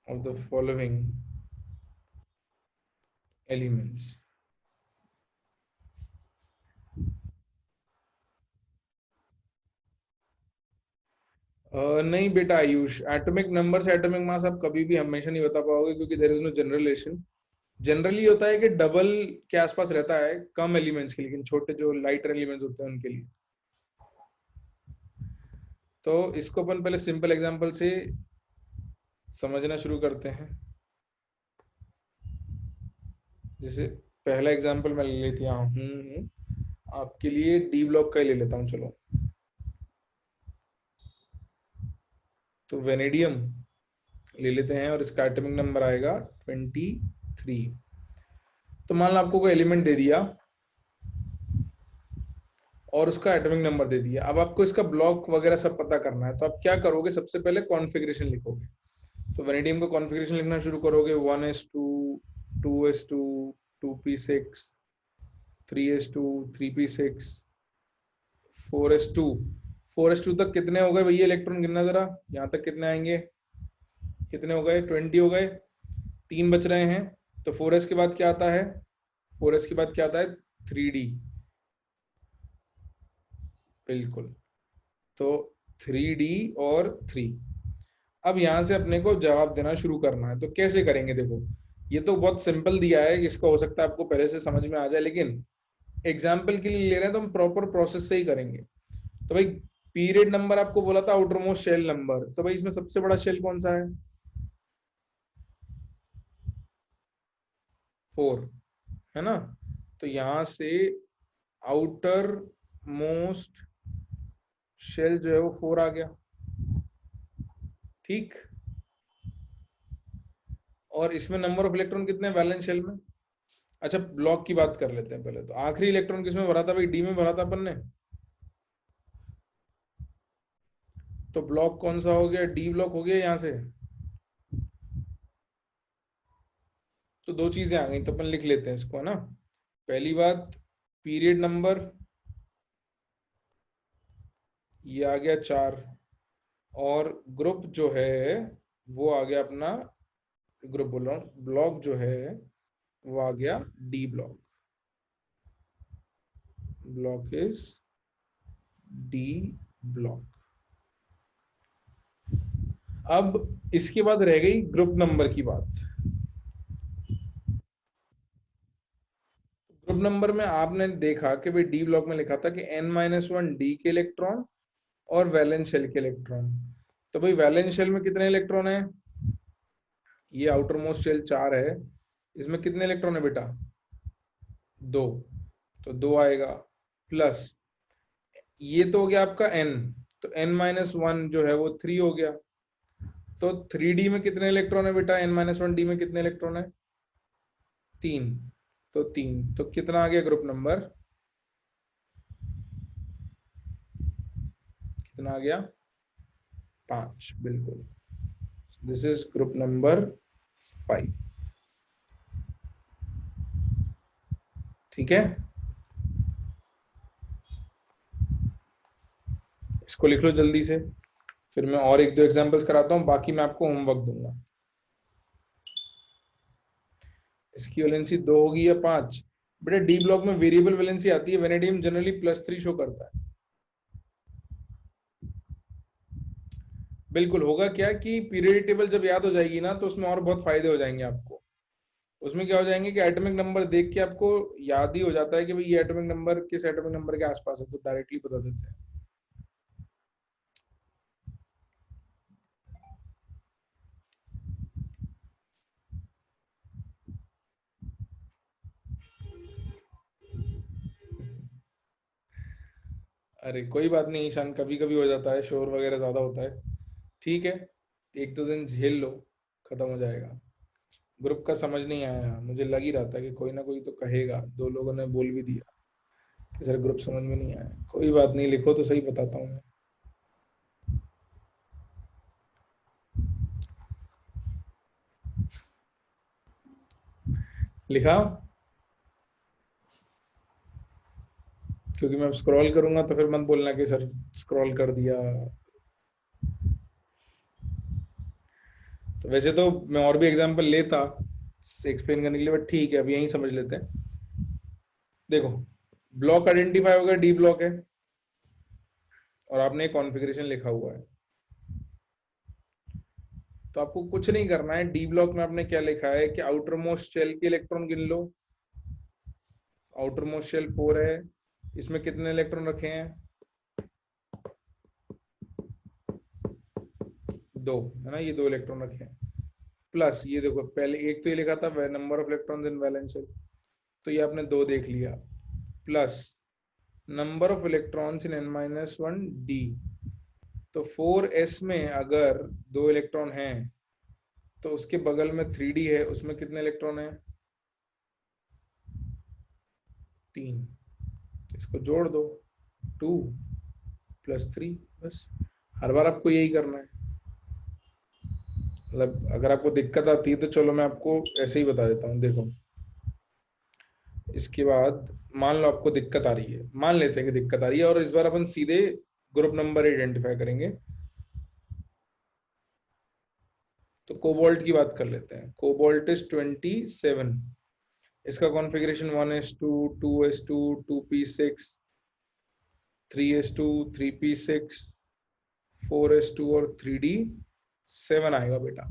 of the following elements. नहीं बेटा आयुष, एटॉमिक नंबर से एटॉमिक मास आप कभी भी हमेशा नहीं बता पाओगे, क्योंकि there is no general relation. Generally होता है कि डबल के आसपास रहता है कम एलिमेंट्स के, लेकिन छोटे जो लाइटर एलिमेंट्स होते हैं उनके लिए। तो इसको अपन पहले सिंपल एग्जांपल से समझना शुरू करते हैं। जैसे पहला एग्जांपल मैं ले लेता हूँ आपके लिए, डी ब्लॉक का ही ले लेता हूँ चलो। तो वेनेडियम ले लेते हैं और इसका एटॉमिक नंबर आएगा 23। तो मान लो आपको कोई एलिमेंट दे दिया और उसका एटॉमिक नंबर दे दिया, अब आपको इसका ब्लॉक वगैरह सब पता करना है। तो आप क्या करोगे, सबसे पहले कॉन्फ़िगरेशन लिखोगे। तो वेनेडियम का कॉन्फ़िगरेशन लिखना शुरू करोगे, 1s2 2s2 2p6 3s2 3p6 4s2। 4s2 तक कितने हो गए भैया, इलेक्ट्रॉन गिनना जरा, यहाँ तक कितने आएंगे, कितने हो गए, 20 हो गए, 3 बच रहे हैं। तो 4s के बाद क्या आता है, 4s के बाद क्या आता है, 3d। बिल्कुल, तो 3d और 3। अब यहां से अपने को जवाब देना शुरू करना है। तो कैसे करेंगे, देखो ये तो बहुत सिंपल दिया है, इसको हो सकता है आपको पहले से समझ में आ जाए, लेकिन एग्जाम्पल के लिए ले रहे हैं तो हम प्रॉपर प्रोसेस से ही करेंगे। तो भाई पीरियड नंबर आपको बोला था आउटर मोस्ट शेल नंबर, तो भाई इसमें सबसे बड़ा शेल कौन सा है, 4 है ना। तो यहां से आउटर मोस्ट शेल जो है वो 4 आ गया, ठीक। और इसमें नंबर ऑफ इलेक्ट्रॉन कितने हैं वैलेंस शेल में। अच्छा ब्लॉक की बात कर लेते हैं पहले। तो आखिरी इलेक्ट्रॉन किसमें भरा था भाई, डी में भरा था अपन ने। तो ब्लॉक कौन सा हो गया, डी ब्लॉक हो गया यहां से। तो दो चीजें आ गई, तो अपन लिख लेते हैं इसको, है ना। पहली बात, पीरियड नंबर ये आ गया 4, और ग्रुप जो है वो आ गया अपना, ग्रुप बोल रहा हूँ, ब्लॉक जो है वो आ गया D block. Block is D block. अब इसके बाद रह गई ग्रुप नंबर की बात। ग्रुप नंबर में आपने देखा कि भाई डी ब्लॉक में लिखा था कि n-1 डी के इलेक्ट्रॉन और वैलेंस शेल के इलेक्ट्रॉन। तो भाई वैलेंस शेल में कितने इलेक्ट्रॉन है, ये आउटर मोस्ट शेल 4 है, इसमें कितने इलेक्ट्रॉन है बेटा, 2। तो 2 आएगा, प्लस ये तो हो गया आपका n, तो n-1 जो है वो 3 हो गया। तो 3d में कितने इलेक्ट्रॉन है बेटा, n-1 डी में कितने इलेक्ट्रॉन है, 3। तो 3, तो कितना आ गया ग्रुप नंबर, कितना आ गया, 5। बिल्कुल, दिस इज ग्रुप नंबर 5। ठीक है, इसको लिख लो जल्दी से, फिर मैं और एक दो एग्जांपल्स कराता हूं, बाकी मैं आपको होमवर्क दूंगा। इसकी वैलेंसी 2 होगी या 5, बेटा डी ब्लॉक में वेरिएबल वैलेंसी आती है, वेनेडियम जनरली +3 शो करता है। बिल्कुल होगा क्या कि पीरियड टेबल जब याद हो जाएगी ना तो उसमें और बहुत फायदे हो जाएंगे आपको। उसमें क्या हो जाएंगे कि एटॉमिक नंबर देख के आपको याद ही हो जाता है कि भाई ये एटॉमिक नंबर किस एटॉमिक नंबर के आसपास है, तो डायरेक्टली बता देते हैं। अरे कोई बात नहीं ईशान, कभी कभी हो जाता है, शोर वगैरह ज्यादा होता है, ठीक है, एक दो दिन झेल लो, खत्म हो जाएगा। ग्रुप का समझ नहीं आया, मुझे लग ही रहा था कि कोई ना कोई तो कहेगा, दो लोगों ने बोल भी दिया कि सर ग्रुप समझ में नहीं आया। कोई बात नहीं, लिखो तो सही, बताता हूँ मैं। लिखा? क्योंकि मैं स्क्रॉल करूंगा तो फिर मत बोलना कि सर स्क्रॉल कर दिया। तो वैसे तो मैं और भी एग्जांपल लेता एक्सप्लेन करने के लिए, बट ठीक है अब यही समझ लेते हैं। देखो, ब्लॉक आइडेंटिफाई हो गया, डी ब्लॉक है, और आपने कॉन्फ़िगरेशन लिखा हुआ है। तो आपको कुछ नहीं करना है, डी ब्लॉक में आपने क्या लिखा है कि आउटर मोस्ट शेल के इलेक्ट्रॉन गिन लो। आउटर मोस्ट शेल 4 है, इसमें कितने इलेक्ट्रॉन रखे हैं? 2 है ना, ये 2 इलेक्ट्रॉन रखे हैं। प्लस ये देखो, पहले एक तो ये लिखा था number of electrons in valence shell, तो ये आपने 2 देख लिया। Plus number of electrons in n-1 d, तो 4s में अगर 2 इलेक्ट्रॉन हैं तो उसके बगल में 3d है, उसमें कितने इलेक्ट्रॉन है? 3। इसको जोड़ दो, 2 + 3, बस। हर बार आपको यही करना है। मतलब अगर आपको दिक्कत आती है तो चलो मैं आपको ऐसे ही बता देता हूँ, देखो। इसके बाद मान लो आपको दिक्कत आ रही है, मान लेते हैं कि दिक्कत आ रही है, और इस बार अपन सीधे ग्रुप नंबर आइडेंटिफाई करेंगे। तो कोबाल्ट की बात कर लेते हैं। कोबाल्ट इज 27, इसका configuration 1s2 2s2 2p6 3s2 3p6 4s2 और 3d7 आएगा बेटा।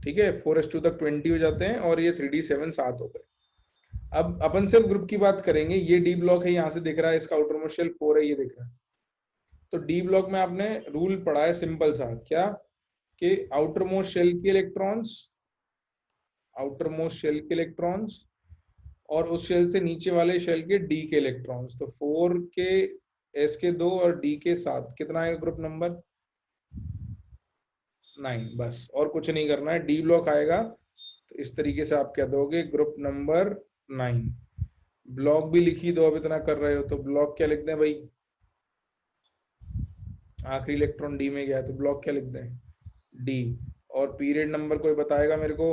ठीक है, 4s2 तक 20 हो जाते हैं और ये 3d7 7 हो गए। अब अपन सिर्फ ग्रुप की बात करेंगे। ये डी ब्लॉक है, यहां से दिख रहा है, इसका आउटर मोस्ट शेल 4 है, ये दिख रहा है। तो डी ब्लॉक में आपने रूल पढ़ा है सिंपल सा, क्या कि आउटर मोस्ट शेल के इलेक्ट्रॉन्स, आउटर मोस्ट शेल के इलेक्ट्रॉन्स और उस शेल से नीचे वाले शेल के डी के इलेक्ट्रॉन्स। तो 4 के, एस के 2 और डी के 7, कितना आएगा ग्रुप नंबर? 9। बस, और कुछ नहीं करना है। डी ब्लॉक आएगा तो इस तरीके से आप क्या दोगे, ग्रुप नंबर 9। ब्लॉक भी लिखी दो, अब इतना कर रहे हो तो ब्लॉक क्या लिख दें भाई? आखिरी इलेक्ट्रॉन डी में गया तो ब्लॉक क्या लिख दें? डी। और पीरियड नंबर कोई बताएगा मेरे को?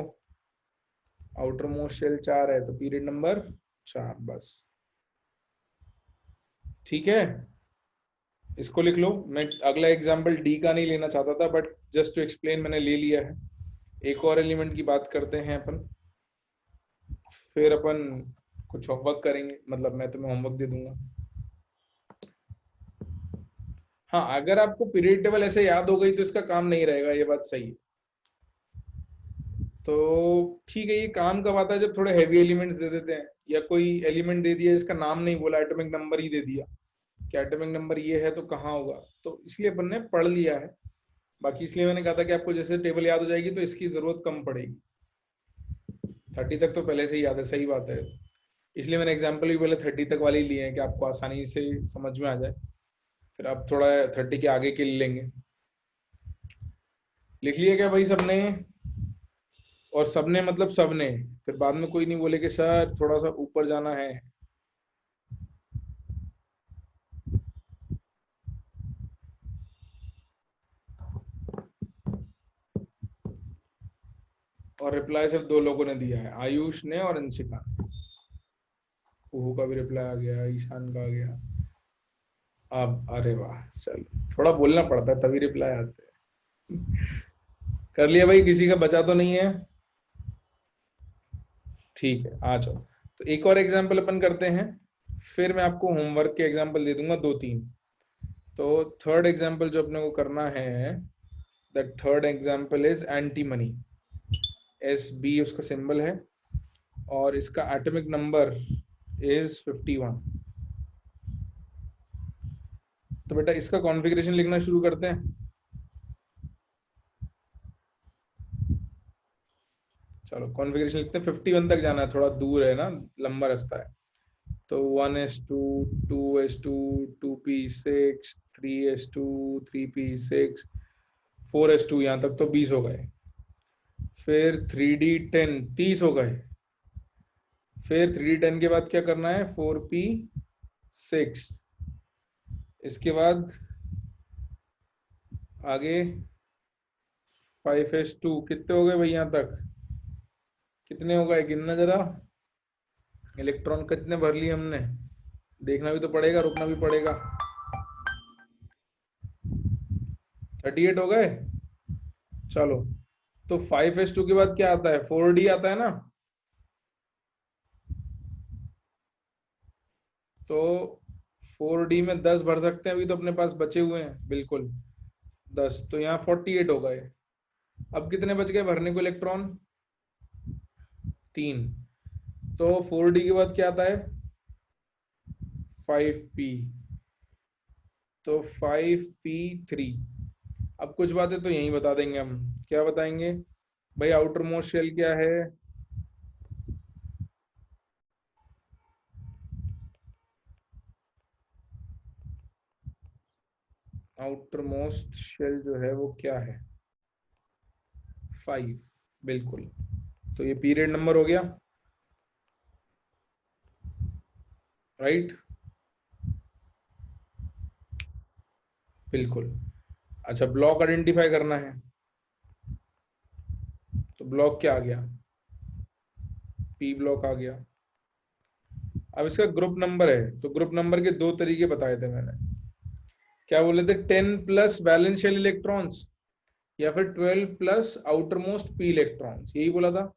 आउटर मोस्ट शेल 4 है तो पीरियड नंबर 4, बस। ठीक है, इसको लिख लो। मैं अगला एग्जांपल डी का नहीं लेना चाहता था, बट जस्ट टू एक्सप्लेन मैंने ले लिया है। एक और एलिमेंट की बात करते हैं अपन, फिर अपन कुछ होमवर्क करेंगे, मतलब मैं तुम्हें होमवर्क दे दूंगा। हाँ, अगर आपको पीरियड टेबल ऐसे याद हो गई तो इसका काम नहीं रहेगा, ये बात सही है। तो ठीक है, ये काम कब आता है? जब थोड़े हैवी एलिमेंट्स दे देते हैं, या कोई एलिमेंट दे दिया इसका नाम नहीं बोला, एटॉमिक नंबर ही दे दिया कि एटॉमिक नंबर ये है तो कहाँ होगा, तो इसलिए अपन ने पढ़ लिया है। बाकी इसलिए मैंने कहा था कि आपको जैसे टेबल याद हो जाएगी तो इसकी जरूरत कम पड़ेगी। 30 तक तो पहले से ही याद है, सही बात है। इसलिए मैंने एग्जाम्पल भी पहले 30 तक वाले ही लिए हैं कि आपको आसानी से समझ में आ जाए। फिर आप थोड़ा 30 के आगे के ले लेंगे। लिख लिया क्या भाई सबने? और सबने मतलब सबने, फिर बाद में कोई नहीं बोले कि सर थोड़ा सा ऊपर जाना है। और रिप्लाई सिर्फ 2 लोगों ने दिया है, आयुष ने और अंशिका ने। कुहू का भी रिप्लाई आ गया, ईशान का आ गया। अब अरे वाह, चलो थोड़ा बोलना पड़ता है तभी रिप्लाई आते हैं। कर लिया भाई, किसी का बचा तो नहीं है? ठीक है, आ जाओ। तो एक और एग्जाम्पल अपन करते हैं, फिर मैं आपको होमवर्क के एग्जाम्पल दे दूंगा 2-3। तो थर्ड एग्जाम्पल जो अपने को करना है, the third example is antimony, SB उसका सिंबल है और इसका एटॉमिक नंबर इज 51। तो बेटा इसका कॉन्फ़िगरेशन लिखना शुरू करते हैं। चलो कॉन्फ़िगरेशन लिखते हैं। 51 तक जाना है, थोड़ा दूर है ना, लंबा रास्ता है। तो 1s2 2s2 2p6 3s2 3p6 4s2, यहाँ तक तो 20 हो गए। फिर 3d10 30 हो गए। फिर 3d10 के बाद क्या करना है, 4p6। इसके बाद आगे 5s2 कितने हो गए भाई, यहाँ तक कितने हो गए, गिनना जरा। इलेक्ट्रॉन कितने भर लिए हमने, देखना भी तो पड़ेगा, रुकना भी पड़ेगा। 38 हो गए। चलो तो 5s2 के बाद क्या आता है, 4d आता है ना। तो 4d में 10 भर सकते हैं, अभी तो अपने पास बचे हुए हैं बिल्कुल 10, तो यहाँ 48 हो गए। अब कितने बच गए भरने को इलेक्ट्रॉन, 3। तो 4d के बाद क्या आता है, 5p, तो 5p3। अब कुछ बातें तो यही बता देंगे हम। क्या बताएंगे भाई, आउटर मोस्ट शेल क्या है, आउटर मोस्ट शेल जो है वो क्या है, 5, बिल्कुल। तो ये पीरियड नंबर हो गया, राइट, बिल्कुल। अच्छा ब्लॉक आइडेंटिफाई करना है, तो ब्लॉक क्या आ गया, पी ब्लॉक आ गया। अब इसका ग्रुप नंबर है, तो ग्रुप नंबर के दो तरीके बताए थे मैंने। क्या बोले थे, 10 प्लस वैलेंस शेल इलेक्ट्रॉन्स या फिर 12 plus outer most P electrons, यही बोला था,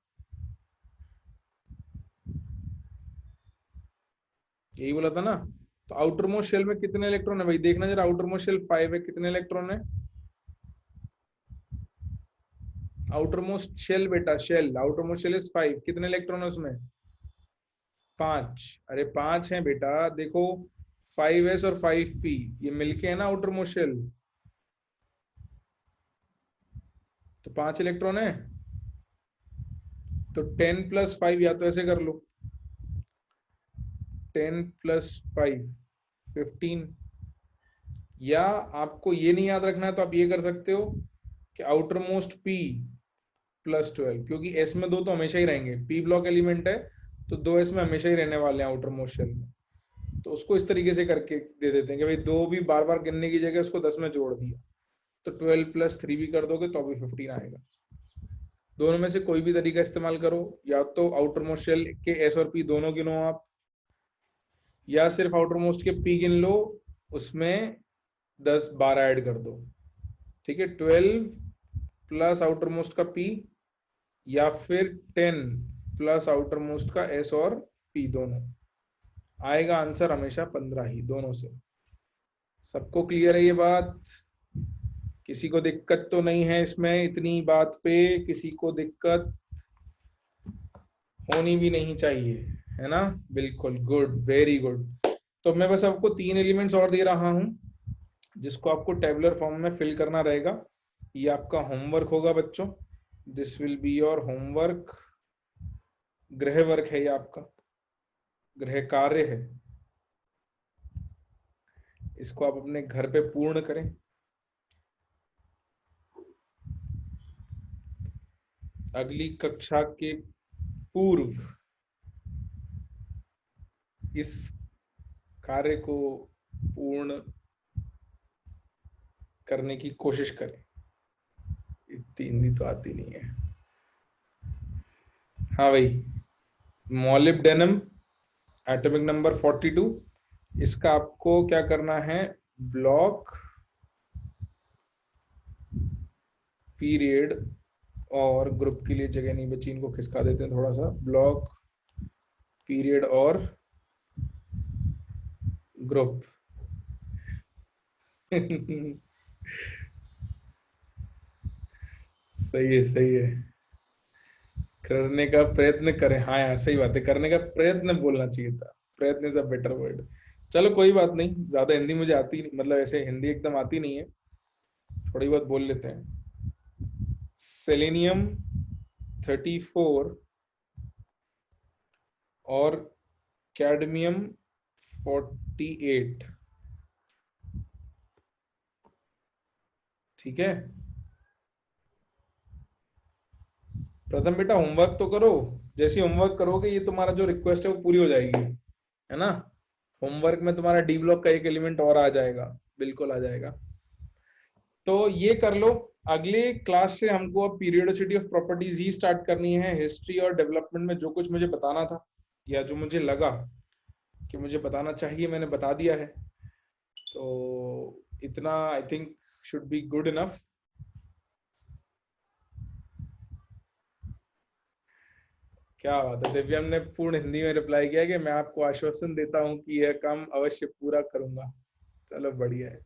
यही बोला था ना। तो आउटर मोस्ट शेल में कितने इलेक्ट्रॉन है भाई, देखना जरा, आउटर मोस्ट शेल 5 है, कितने इलेक्ट्रॉन है, आउटर मोस्ट शेल बेटा, shell outermost shell is 5, कितने इलेक्ट्रॉन है उसमें, 5। अरे 5 है बेटा, देखो 5s और 5p ये मिलके है ना आउटर मोस्ट शेल, तो 5 इलेक्ट्रॉन है। तो 10 प्लस 5, या तो ऐसे कर लो, 10 प्लस 5 15, या आपको ये नहीं याद रखना है तो आप ये कर सकते हो कि आउटर मोस्ट पी प्लस 12, क्योंकि एस में दो तो हमेशा ही रहेंगे, पी ब्लॉक एलिमेंट है तो दो एस में हमेशा ही रहने वाले हैं आउटर मोस्ट शेल में। तो उसको इस तरीके से करके दे देते हैं कि भाई दो भी बार बार गिनने की जगह उसको 10 में जोड़ दिया, तो 12 प्लस 3 भी कर दोगे तो भी 15 आएगा। दोनों में से कोई भी तरीका इस्तेमाल करो, या तो आउटर मोस्ट शेल के एस और पी दोनों गिनो आप, या सिर्फ आउटर मोस्ट के पी गिन लो, उसमें 10 12 ऐड कर दो, ठीक है। 12 प्लस आउटर मोस्ट का पी, या फिर 10 प्लस आउटर मोस्ट का एस और पी दोनों, आएगा आंसर हमेशा 15 ही दोनों से। सबको क्लियर है ये बात, किसी को दिक्कत तो नहीं है इसमें, इतनी बात पे किसी को दिक्कत होनी भी नहीं चाहिए, है ना, बिल्कुल, गुड, वेरी गुड। तो मैं बस आपको 3 एलिमेंट्स और दे रहा हूं जिसको आपको टेबुलर फॉर्म में फिल करना रहेगा। ये आपका होमवर्क होगा बच्चों, this will be your homework, गृह वर्क है ये आपका, गृह कार्य है, इसको आप अपने घर पे पूर्ण करें। अगली कक्षा के पूर्व इस कार्य को पूर्ण करने की कोशिश करें। इतनी हिंदी तो आती नहीं है। हाँ भाई, मॉलिब्डेनम एटॉमिक नंबर 42, इसका आपको क्या करना है, ब्लॉक पीरियड, और ग्रुप के लिए जगह नहीं बची, इनको खिसका देते हैं थोड़ा सा, ब्लॉक पीरियड और ग्रुप सही है, सही है। करने का प्रयत्न करें, हाँ यार सही बात है, करने का प्रयत्न बोलना चाहिए था। प्रयत्न इज अ बेटर वर्ड। चलो कोई बात नहीं, ज्यादा हिंदी मुझे आती नहीं, मतलब ऐसे हिंदी एकदम आती नहीं है, थोड़ी बहुत बोल लेते हैं। सेलेनियम 34 और कैडमियम 48। ठीक है, प्रथम बेटा होमवर्क तो करो। जैसे होमवर्क करोगे ये तुम्हारा जो रिक्वेस्ट है वो पूरी हो जाएगी, है ना। होमवर्क में तुम्हारा डी ब्लॉक का एक एलिमेंट और आ जाएगा, बिल्कुल आ जाएगा। तो ये कर लो। अगले क्लास से हमको अब periodicity of properties he start करनी है। हिस्ट्री और डेवलपमेंट में जो कुछ मुझे बताना था या जो मुझे लगा कि मुझे बताना चाहिए मैंने बता दिया है। तो इतना I think should be good enough. क्या बात है, दिव्यम ने पूर्ण हिंदी में रिप्लाई किया कि मैं आपको आश्वासन देता हूं कि यह काम अवश्य पूरा करूंगा। चलो बढ़िया है।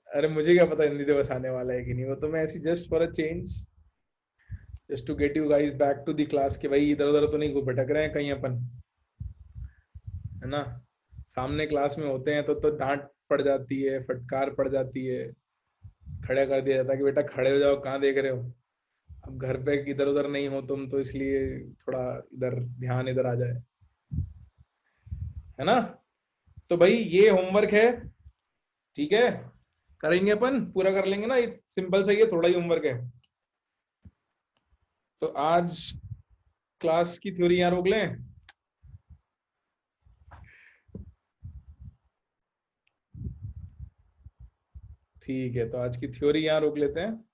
अरे मुझे क्या पता हिंदी दिवस आने वाला है कि नहीं, वो तो मैं ऐसी just for a change, just to get you guys back to the class कि भाई इधर उधर तो नहीं को भटक रहे हैं कहीं अपन, है ना। सामने क्लास में होते हैं तो डांट पड़ जाती है, फटकार पड़ जाती है, खड़ा कर दिया जाता है कि बेटा खड़े हो जाओ, कहाँ देख रहे हो। अब घर पे इधर उधर नहीं हो तुम तो इसलिए थोड़ा इधर ध्यान इधर आ जाए, है ना। तो भाई ये होमवर्क है, ठीक है, करेंगे अपन, पूरा कर लेंगे ना, ये सिंपल सा, ये थोड़ा ही होमवर्क है। तो आज क्लास की थ्योरी यहाँ रोक लें। ठीक है, तो आज की थ्योरी यहाँ रोक लेते हैं।